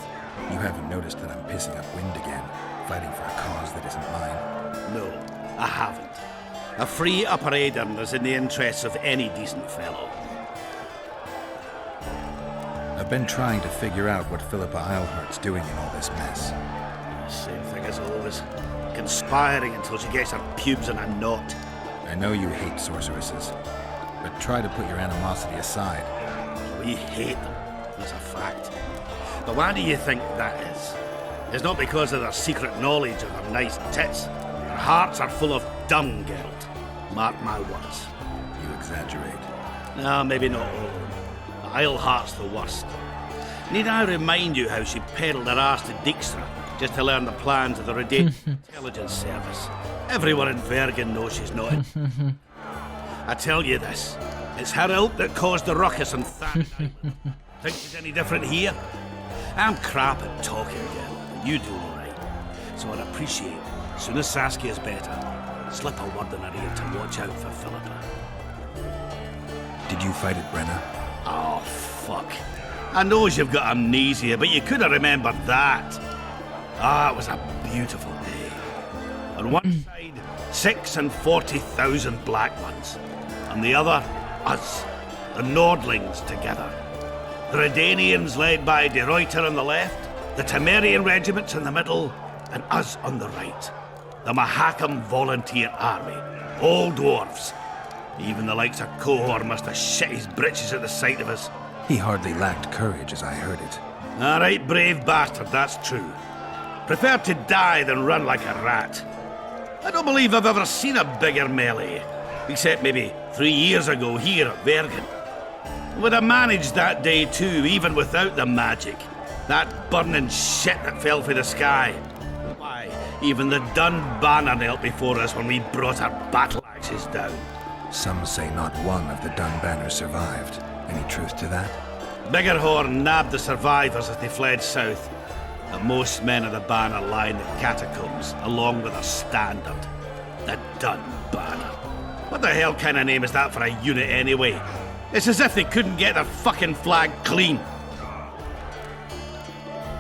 You haven't noticed that I'm pissing up wind again, fighting for a cause that isn't mine? No, I haven't. A free Upper Aedirn is in the interests of any decent fellow. I've been trying to figure out what Philippa Eilhart's doing in all this mess. Same thing as always. Conspiring until she gets her pubes in a knot. I know you hate sorceresses, but try to put your animosity aside. We hate them, that's a fact. But why do you think that is? It's not because of their secret knowledge or their nice tits. Their hearts are full of dumb guilt. Mark my words. You exaggerate. No, maybe not all of them. But Eilhart's the worst. Need I remind you how she peddled her ass to Dijkstra just to learn the plans of the Redanian intelligence service? Everyone in Vergen knows she's not in. I tell you this, it's her ilk that caused the ruckus on Thanet Island. Think she's any different here? I'm crap at talking, girl, and you do all right. So I'd appreciate, as soon as Saskia's better, slip a word in her ear to watch out for Philippa. Did you fight at Brenna? Oh, fuck. I knows you've got amnesia, but you could have remembered that. Ah, it was a beautiful day. On one side, 640,000 black ones. On the other, us. the Nordlings together. The Redanians led by De Ruyter on the left, the Temerian regiments in the middle, and us on the right. The Mahakam Volunteer Army, all dwarfs. Even the likes of Cohor must have shit his britches at the sight of us. He hardly lacked courage as I heard it. A right brave bastard, that's true. Preferred to die than run like a rat. I don't believe I've ever seen a bigger melee, except maybe 3 years ago here at Bergen. Would have managed that day too, even without the magic. That burning shit that fell from the sky. Why, even the Dun banner knelt before us when we brought our battle axes down. Some say not one of the Dun banners survived. Any truth to that? Biggerhorn nabbed the survivors as they fled south. But most men of the banner lie in the catacombs, along with a standard. The Dun banner. What the hell kind of name is that for a unit anyway? It's as if they couldn't get their fucking flag clean.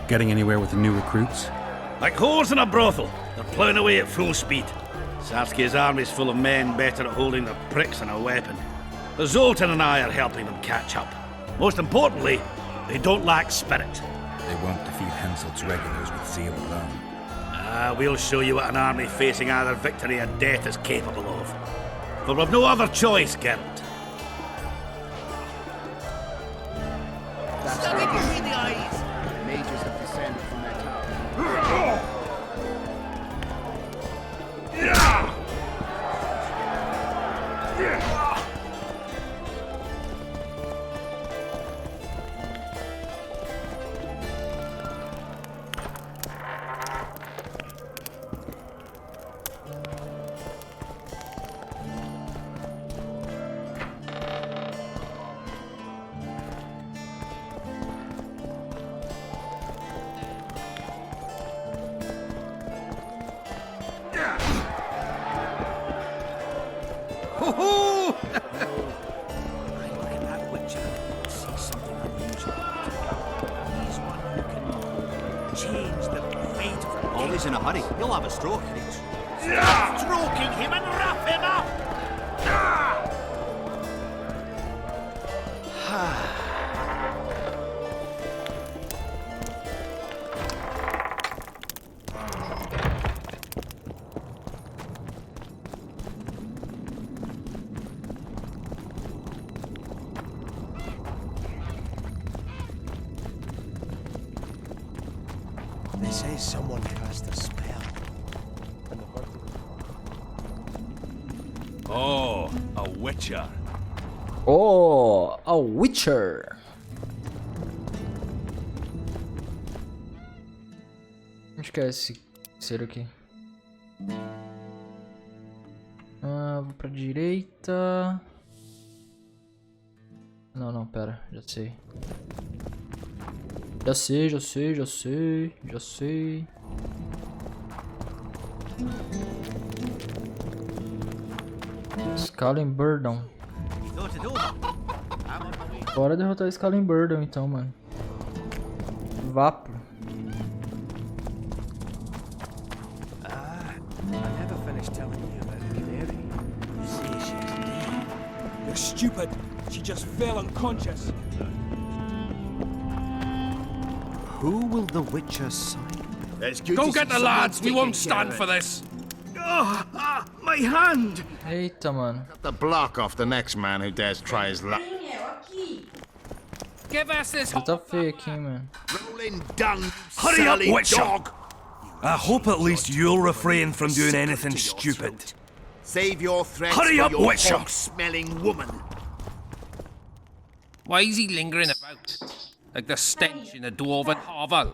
Getting anywhere with the new recruits? Like whores in a brothel, they're ploughing away at full speed. Saskia's army's full of men better at holding their pricks than a weapon. But Zoltan and I are helping them catch up. Most importantly, they don't lack spirit. They won't defeat Henselt's regulars with zeal alone. We'll show you what an army facing either victory or death is capable of. For we've no other choice, Geralt. Study between the eyes! Mages have descended from their tower. Always in a hurry. He'll have a stroke. Stop stroking him and wrap him up! They say someone cast a spell. Oh, a witcher. Oh, a Witcher. Onde que é esse ser aqui? Vou pra direita. Não, pera, já sei. Já sei. Scalenburdon. Bora derrotar Scalenburdon então, mano. Vapor. I never finished telling you about Mary. You say she's dead. You're stupid. She just fell unconscious. Who will the Witcher sign? Go get the lads. We won't stand for this. My hand! Eita, mano. Cut the block off the next man who dares try his luck. Give us this. Tá feio aqui, mano. Rolling dung, Hurry up, Witcher! dog! I hope at least you'll refrain from doing anything stupid. Save your threats Hurry for up, your Witcher! smelling woman. Why is he lingering about? Like the stench in a dwarven hovel.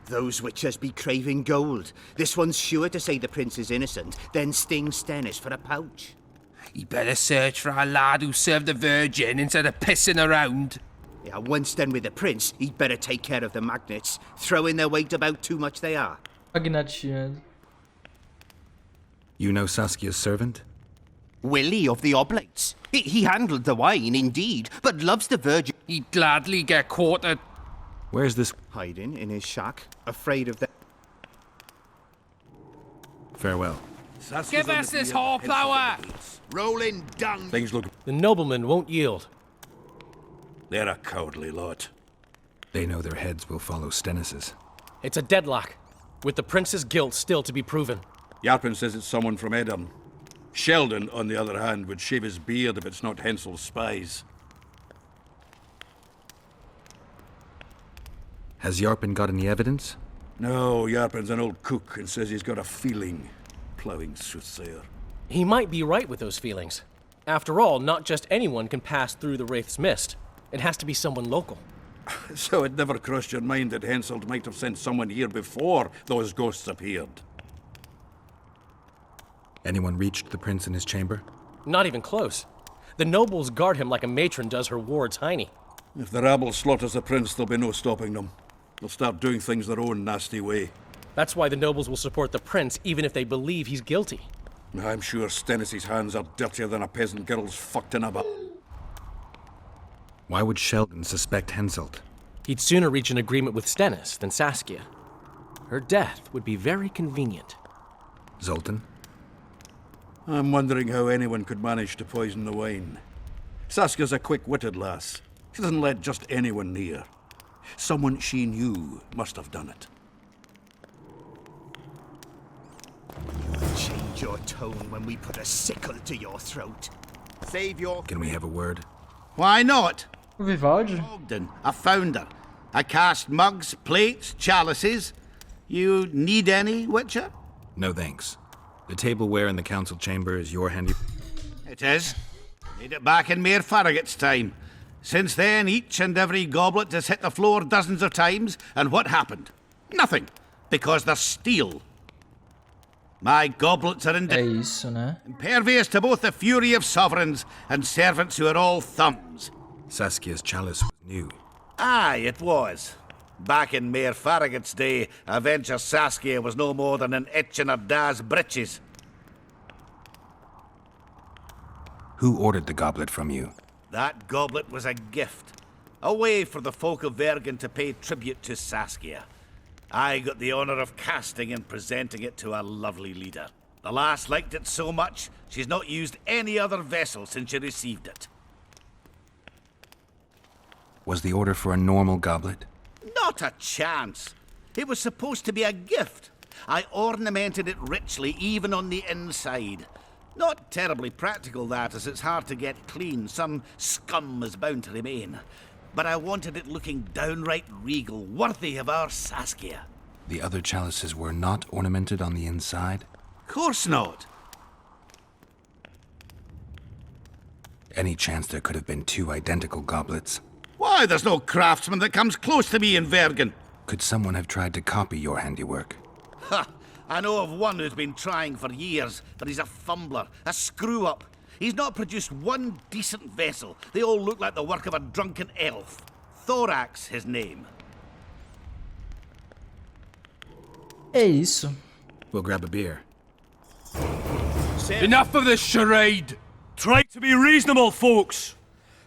Those witchers be craving gold. This one's sure to say the prince is innocent, then sting Stennis for a pouch. He better search for a lad who served the Virgin instead of pissing around. Yeah, once done with the prince, he'd better take care of the magnets. Throwing their weight about too much they are. Magnateando. You know Saskia's servant? Willie of the Oblates. He handled the wine, indeed, but loves the Virgin. He'd gladly get quartered. Where's this? Hiding in his shack, afraid of the... Farewell. Give us this horsepower! Rolling dung. Things look... The nobleman won't yield. They're a cowardly lot. They know their heads will follow Stennis's. It's a deadlock, with the prince's guilt still to be proven. Yarpen says it's someone from Edom. Sheldon, on the other hand, would shave his beard if it's not Hensel's spies. Has Yarpen got any evidence? No, Yarpen's an old cook and says he's got a feeling. Ploughing soothsayer. He might be right with those feelings. After all, not just anyone can pass through the Wraith's mist. It has to be someone local. So it never crossed your mind that Hensel might have sent someone here before those ghosts appeared? Anyone reached the prince in his chamber? Not even close. The nobles guard him like a matron does her ward's hiney. If the rabble slaughters the prince, there'll be no stopping them. They'll start doing things their own nasty way. That's why the nobles will support the prince, even if they believe he's guilty. I'm sure Stennis's hands are dirtier than a peasant girl's fucked in a barn. Why would Sheldon suspect Henselt? He'd sooner reach an agreement with Stennis than Saskia. Her death would be very convenient. Zoltan? I'm wondering how anyone could manage to poison the wine. Saskia's a quick-witted lass. She doesn't let just anyone near. Someone she knew must have done it. Change your tone when we put a sickle to your throat. Save your... Can we have a word? Why not? Vivaldi. Ogden, a founder. I cast mugs, plates, chalices. You need any, Witcher? No thanks. The tableware in the council chamber is your handy... It is. Made it back in Mayor Farragut's time. Since then, each and every goblet has hit the floor dozens of times, and what happened? Nothing. Because they're steel. My goblets are isso, né? impervious to both the fury of sovereigns and servants who are all thumbs. Saskia's chalice was new. Aye, it was. Back in Mayor Farragut's day, a venture Saskia was no more than an itch in her da's breeches. Who ordered the goblet from you? That goblet was a gift. A way for the folk of Vergen to pay tribute to Saskia. I got the honor of casting and presenting it to our lovely leader. The lass liked it so much, she's not used any other vessel since she received it. Was the order for a normal goblet? Not a chance. It was supposed to be a gift. I ornamented it richly, even on the inside. Not terribly practical, that, as it's hard to get clean. Some scum is bound to remain. But I wanted it looking downright regal, worthy of our Saskia. The other chalices were not ornamented on the inside? Course not. Any chance there could have been two identical goblets? Why, there's no craftsman that comes close to me in Vergen. Could someone have tried to copy your handiwork? Ha! I know of one who's been trying for years, but he's a fumbler, a screw-up. He's not produced one decent vessel. They all look like the work of a drunken elf. Thorax, his name. É isso. We'll grab a beer. Enough of this charade! Try to be reasonable, folks!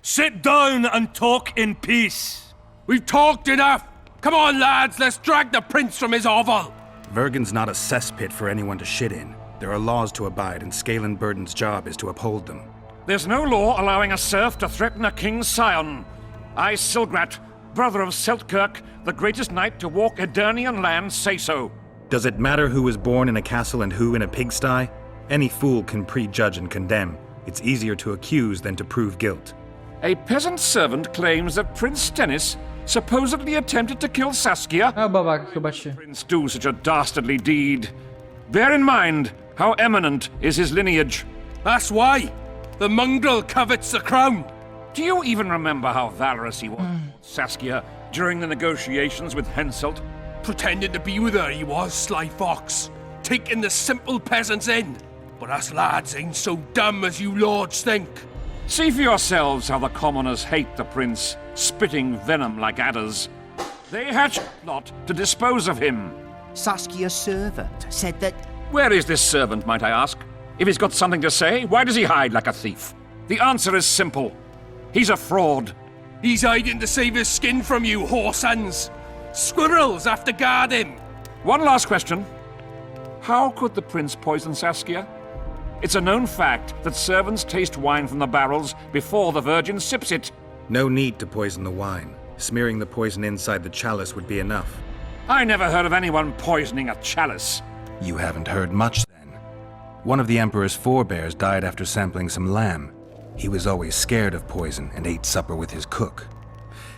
Sit down and talk in peace! We've talked enough! Come on, lads, let's drag the prince from his hovel! Vergen's not a cesspit for anyone to shit in. There are laws to abide, and Scalen Burden's job is to uphold them. There's no law allowing a serf to threaten a king's scion. I, Silgrat, brother of Seltkirk, the greatest knight to walk Edirnian land, say so. Does it matter who was born in a castle and who in a pigsty? Any fool can prejudge and condemn. It's easier to accuse than to prove guilt. A peasant servant claims that Prince Stennis supposedly attempted to kill Saskia. Ah, o babaca que eu bati. Prince do such a dastardly deed. Bear in mind how eminent is his lineage. That's why. The mongrel covets the crown. Do you even remember how valorous he was towards Saskia during the negotiations with Henselt? Pretending to be with her he was, sly fox. Taking the simple peasants in. But us lads ain't so dumb as you lords think. See for yourselves how the commoners hate the prince, spitting venom like adders. They hatched a plot to dispose of him. Saskia's servant said that... Where is this servant, might I ask? If he's got something to say, why does he hide like a thief? The answer is simple. He's a fraud. He's hiding to save his skin from you, whoresons. Squirrels have to guard him. One last question. How could the prince poison Saskia? It's a known fact that servants taste wine from the barrels before the virgin sips it. No need to poison the wine. Smearing the poison inside the chalice would be enough. I never heard of anyone poisoning a chalice. You haven't heard much then. One of the Emperor's forebears died after sampling some lamb. He was always scared of poison and ate supper with his cook.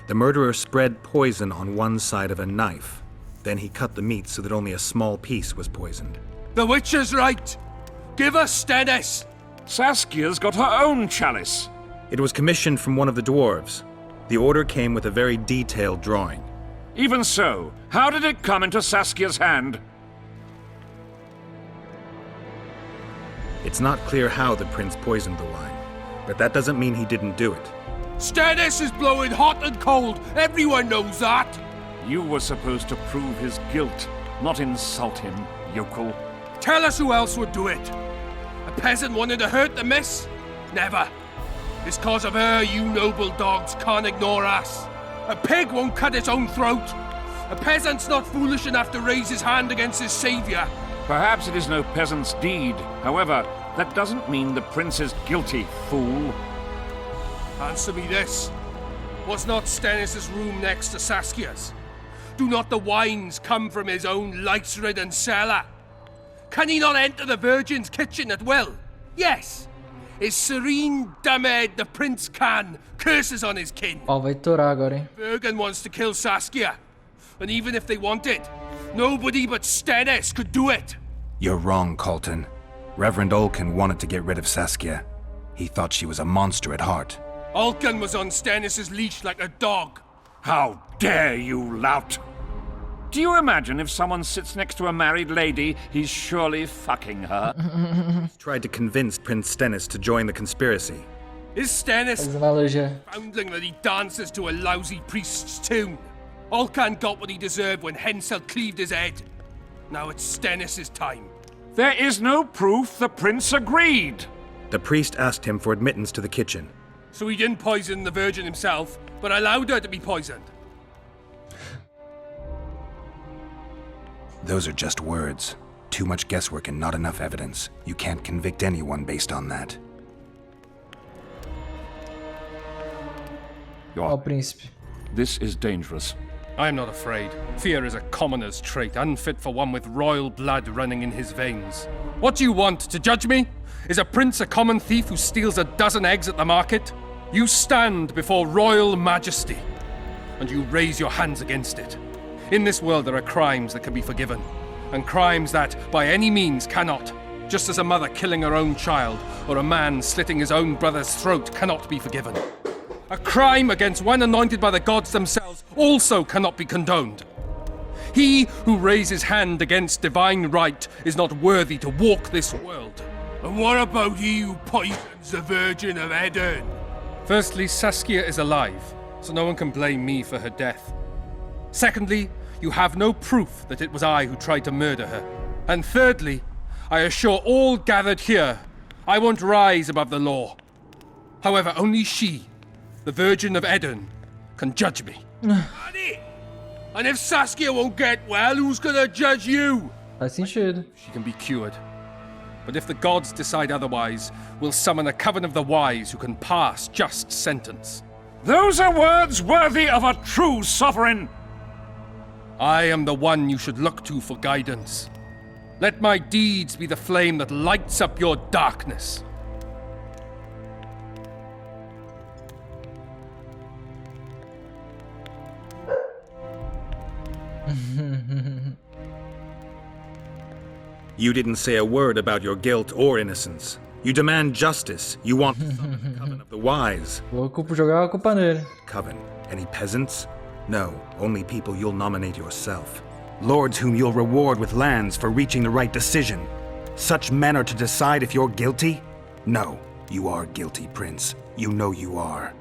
The murderer spread poison on one side of a knife. Then he cut the meat so that only a small piece was poisoned. The Witcher's right. Give us Stennis. Saskia's got her own chalice. It was commissioned from one of the dwarves. The order came with a very detailed drawing. Even so, how did it come into Saskia's hand? It's not clear how the prince poisoned the wine, but that doesn't mean he didn't do it. Stennis is blowing hot and cold. Everyone knows that. You were supposed to prove his guilt, not insult him, yokel. Tell us who else would do it. A peasant wanted to hurt the miss? Never. It's cause of her you noble dogs can't ignore us. A pig won't cut its own throat. A peasant's not foolish enough to raise his hand against his savior. Perhaps it is no peasant's deed. However, that doesn't mean the prince is guilty, fool. Answer me this. Was not Stennis' room next to Saskia's? Do not the wines come from his own lice-ridden cellar? Can he not enter the Virgin's kitchen at will? Yes. His serene Damed the prince can, curses on his kin. Ó, vai torar agora, hein? Bergen wants to kill Saskia. And even if they want it, nobody but Stennis could do it. You're wrong, Colton. Reverend Olkin wanted to get rid of Saskia. He thought she was a monster at heart. Olkin was on Stennis' leash like a dog. How dare you, lout! Do you imagine if someone sits next to a married lady, he's surely fucking her? Tried to convince Prince Stennis to join the conspiracy. Is Stennis Faz analogia. foundling that he dances to a lousy priest's tune? Olkan got what he deserved when Hensel cleaved his head. Now it's Stennis' time. There is no proof the prince agreed. The priest asked him for admittance to the kitchen. So he didn't poison the Virgin himself, but allowed her to be poisoned. Those are just words. Too much guesswork and not enough evidence. You can't convict anyone based on that. Ó, príncipe. This is dangerous. I am not afraid. Fear is a commoner's trait, unfit for one with royal blood running in his veins. What do you want, to judge me? Is a prince a common thief who steals a dozen eggs at the market? You stand before royal majesty, and you raise your hands against it. In this world there are crimes that can be forgiven, and crimes that, by any means, cannot. Just as a mother killing her own child, or a man slitting his own brother's throat cannot be forgiven. A crime against one anointed by the gods themselves also cannot be condoned. He who raises hand against divine right is not worthy to walk this world. And what about he who poisons the Virgin of Eden? Firstly, Saskia is alive, so no one can blame me for her death. Secondly, you have no proof that it was I who tried to murder her. And thirdly, I assure all gathered here, I won't rise above the law. However, only she, the Virgin of Eden, can judge me. And if Saskia won't get well, who's gonna judge you? Faz sentido. She can be cured. But if the gods decide otherwise, we'll summon a coven of the wise who can pass just sentence. Those are words worthy of a true sovereign. I am the one you should look to for guidance. Let my deeds be the flame that lights up your darkness. You didn't say a word about your guilt or innocence. You demand justice. You want to summon the coven of the wise. Vou jogar a culpa nele. Coven? Any peasants? No, only people you'll nominate yourself. Lords whom you'll reward with lands for reaching the right decision. Such men are to decide if you're guilty? No, you are guilty, Prince. You know you are.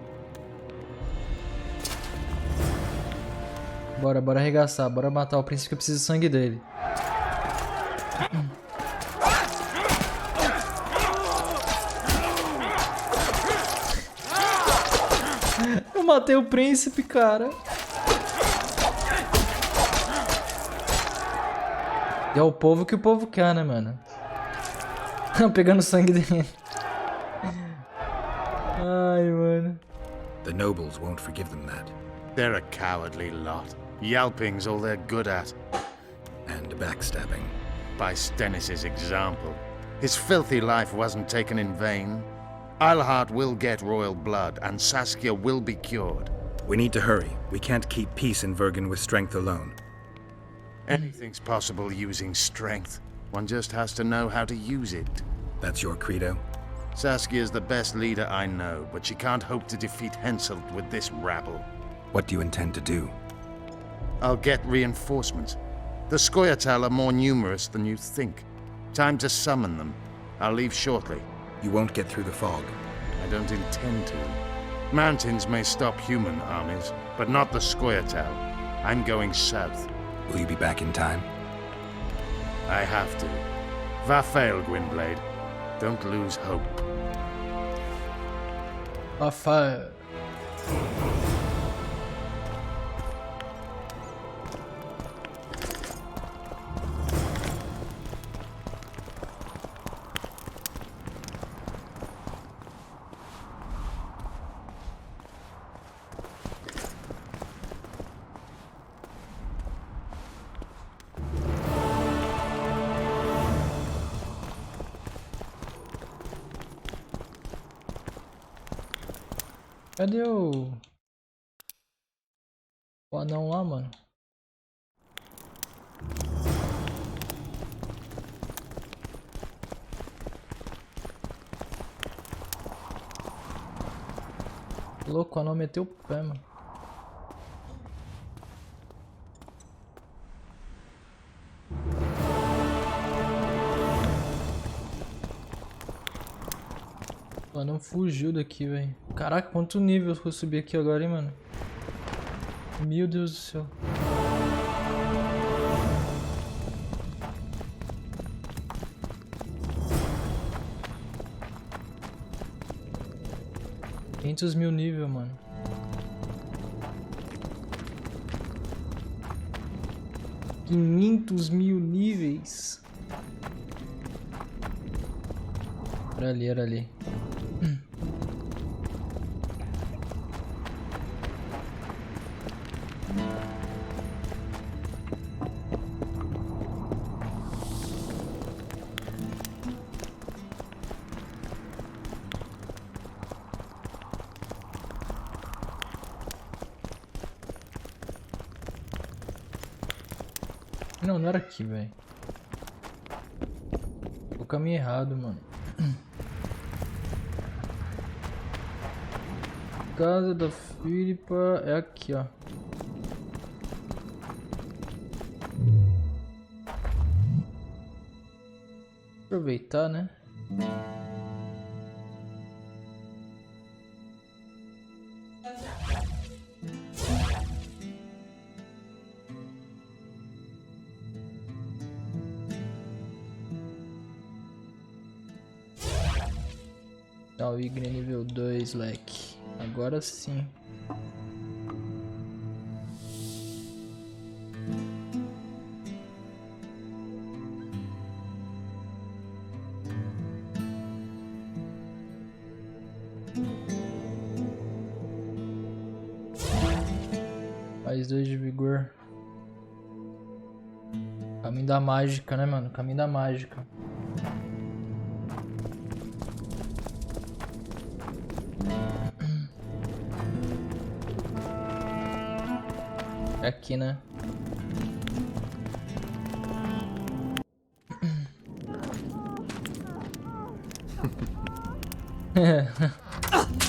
Bora arregaçar. Bora matar o príncipe que eu preciso do sangue dele. Eu matei o príncipe, cara. E é o povo que o povo quer, né, mano? Pegando o sangue dele. Ai, mano. The nobles won't forgive them that. They're a cowardly lot. Yelping's all they're good at. And backstabbing. By Stennis's example. His filthy life wasn't taken in vain. Eilhart will get royal blood, and Saskia will be cured. We need to hurry. We can't keep peace in Vergen with strength alone. Anything's possible using strength. One just has to know how to use it. That's your credo? Saskia's the best leader I know, but she can't hope to defeat Henselt with this rabble. What do you intend to do? I'll get reinforcements. The Scoia'tael are more numerous than you think. Time to summon them. I'll leave shortly. You won't get through the fog. I don't intend to. Mountains may stop human armies, but not the Scoia'tael. I'm going south. Will you be back in time? I have to. Vafail, Gwynblade. Don't lose hope. Vafail. Cadê o anão lá, mano? Louco, o anão meteu o pé, mano. O anão fugiu daqui, velho. Caraca, quanto nível eu subi aqui agora, hein, mano. Meu Deus do céu. $500.000 nível, mano. $500.000 níveis. Era ali. Não era aqui, velho. O caminho errado, mano. Casa da Filipa é aqui, ó. Aproveitar, né? Tá, o Igre nível 2, leque. Agora sim. Mais 2 de vigor. Caminho da mágica, né, mano? Caminho da mágica. É aqui, né?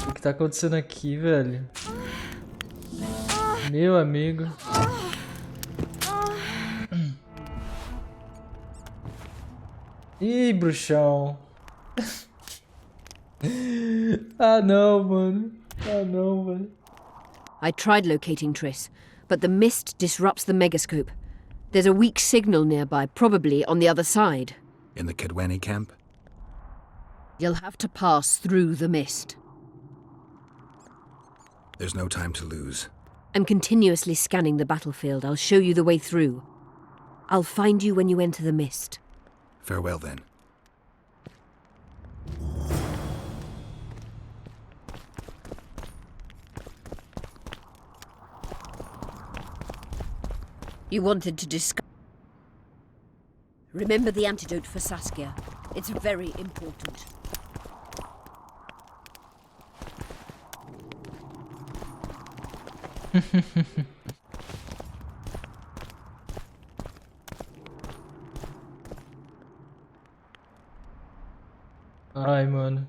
O que tá acontecendo aqui, velho? Meu amigo. Ih, bruxão. Ah, não, mano. Ah, não, velho. I tried locating Triss, but the mist disrupts the megascope. There's a weak signal nearby, probably on the other side. In the Kedweni camp? You'll have to pass through the mist. There's no time to lose. I'm continuously scanning the battlefield. I'll show you the way through. I'll find you when you enter the mist. Farewell, then. You wanted to discuss... Remember the antidote for Saskia. It's very important. Ai, mano.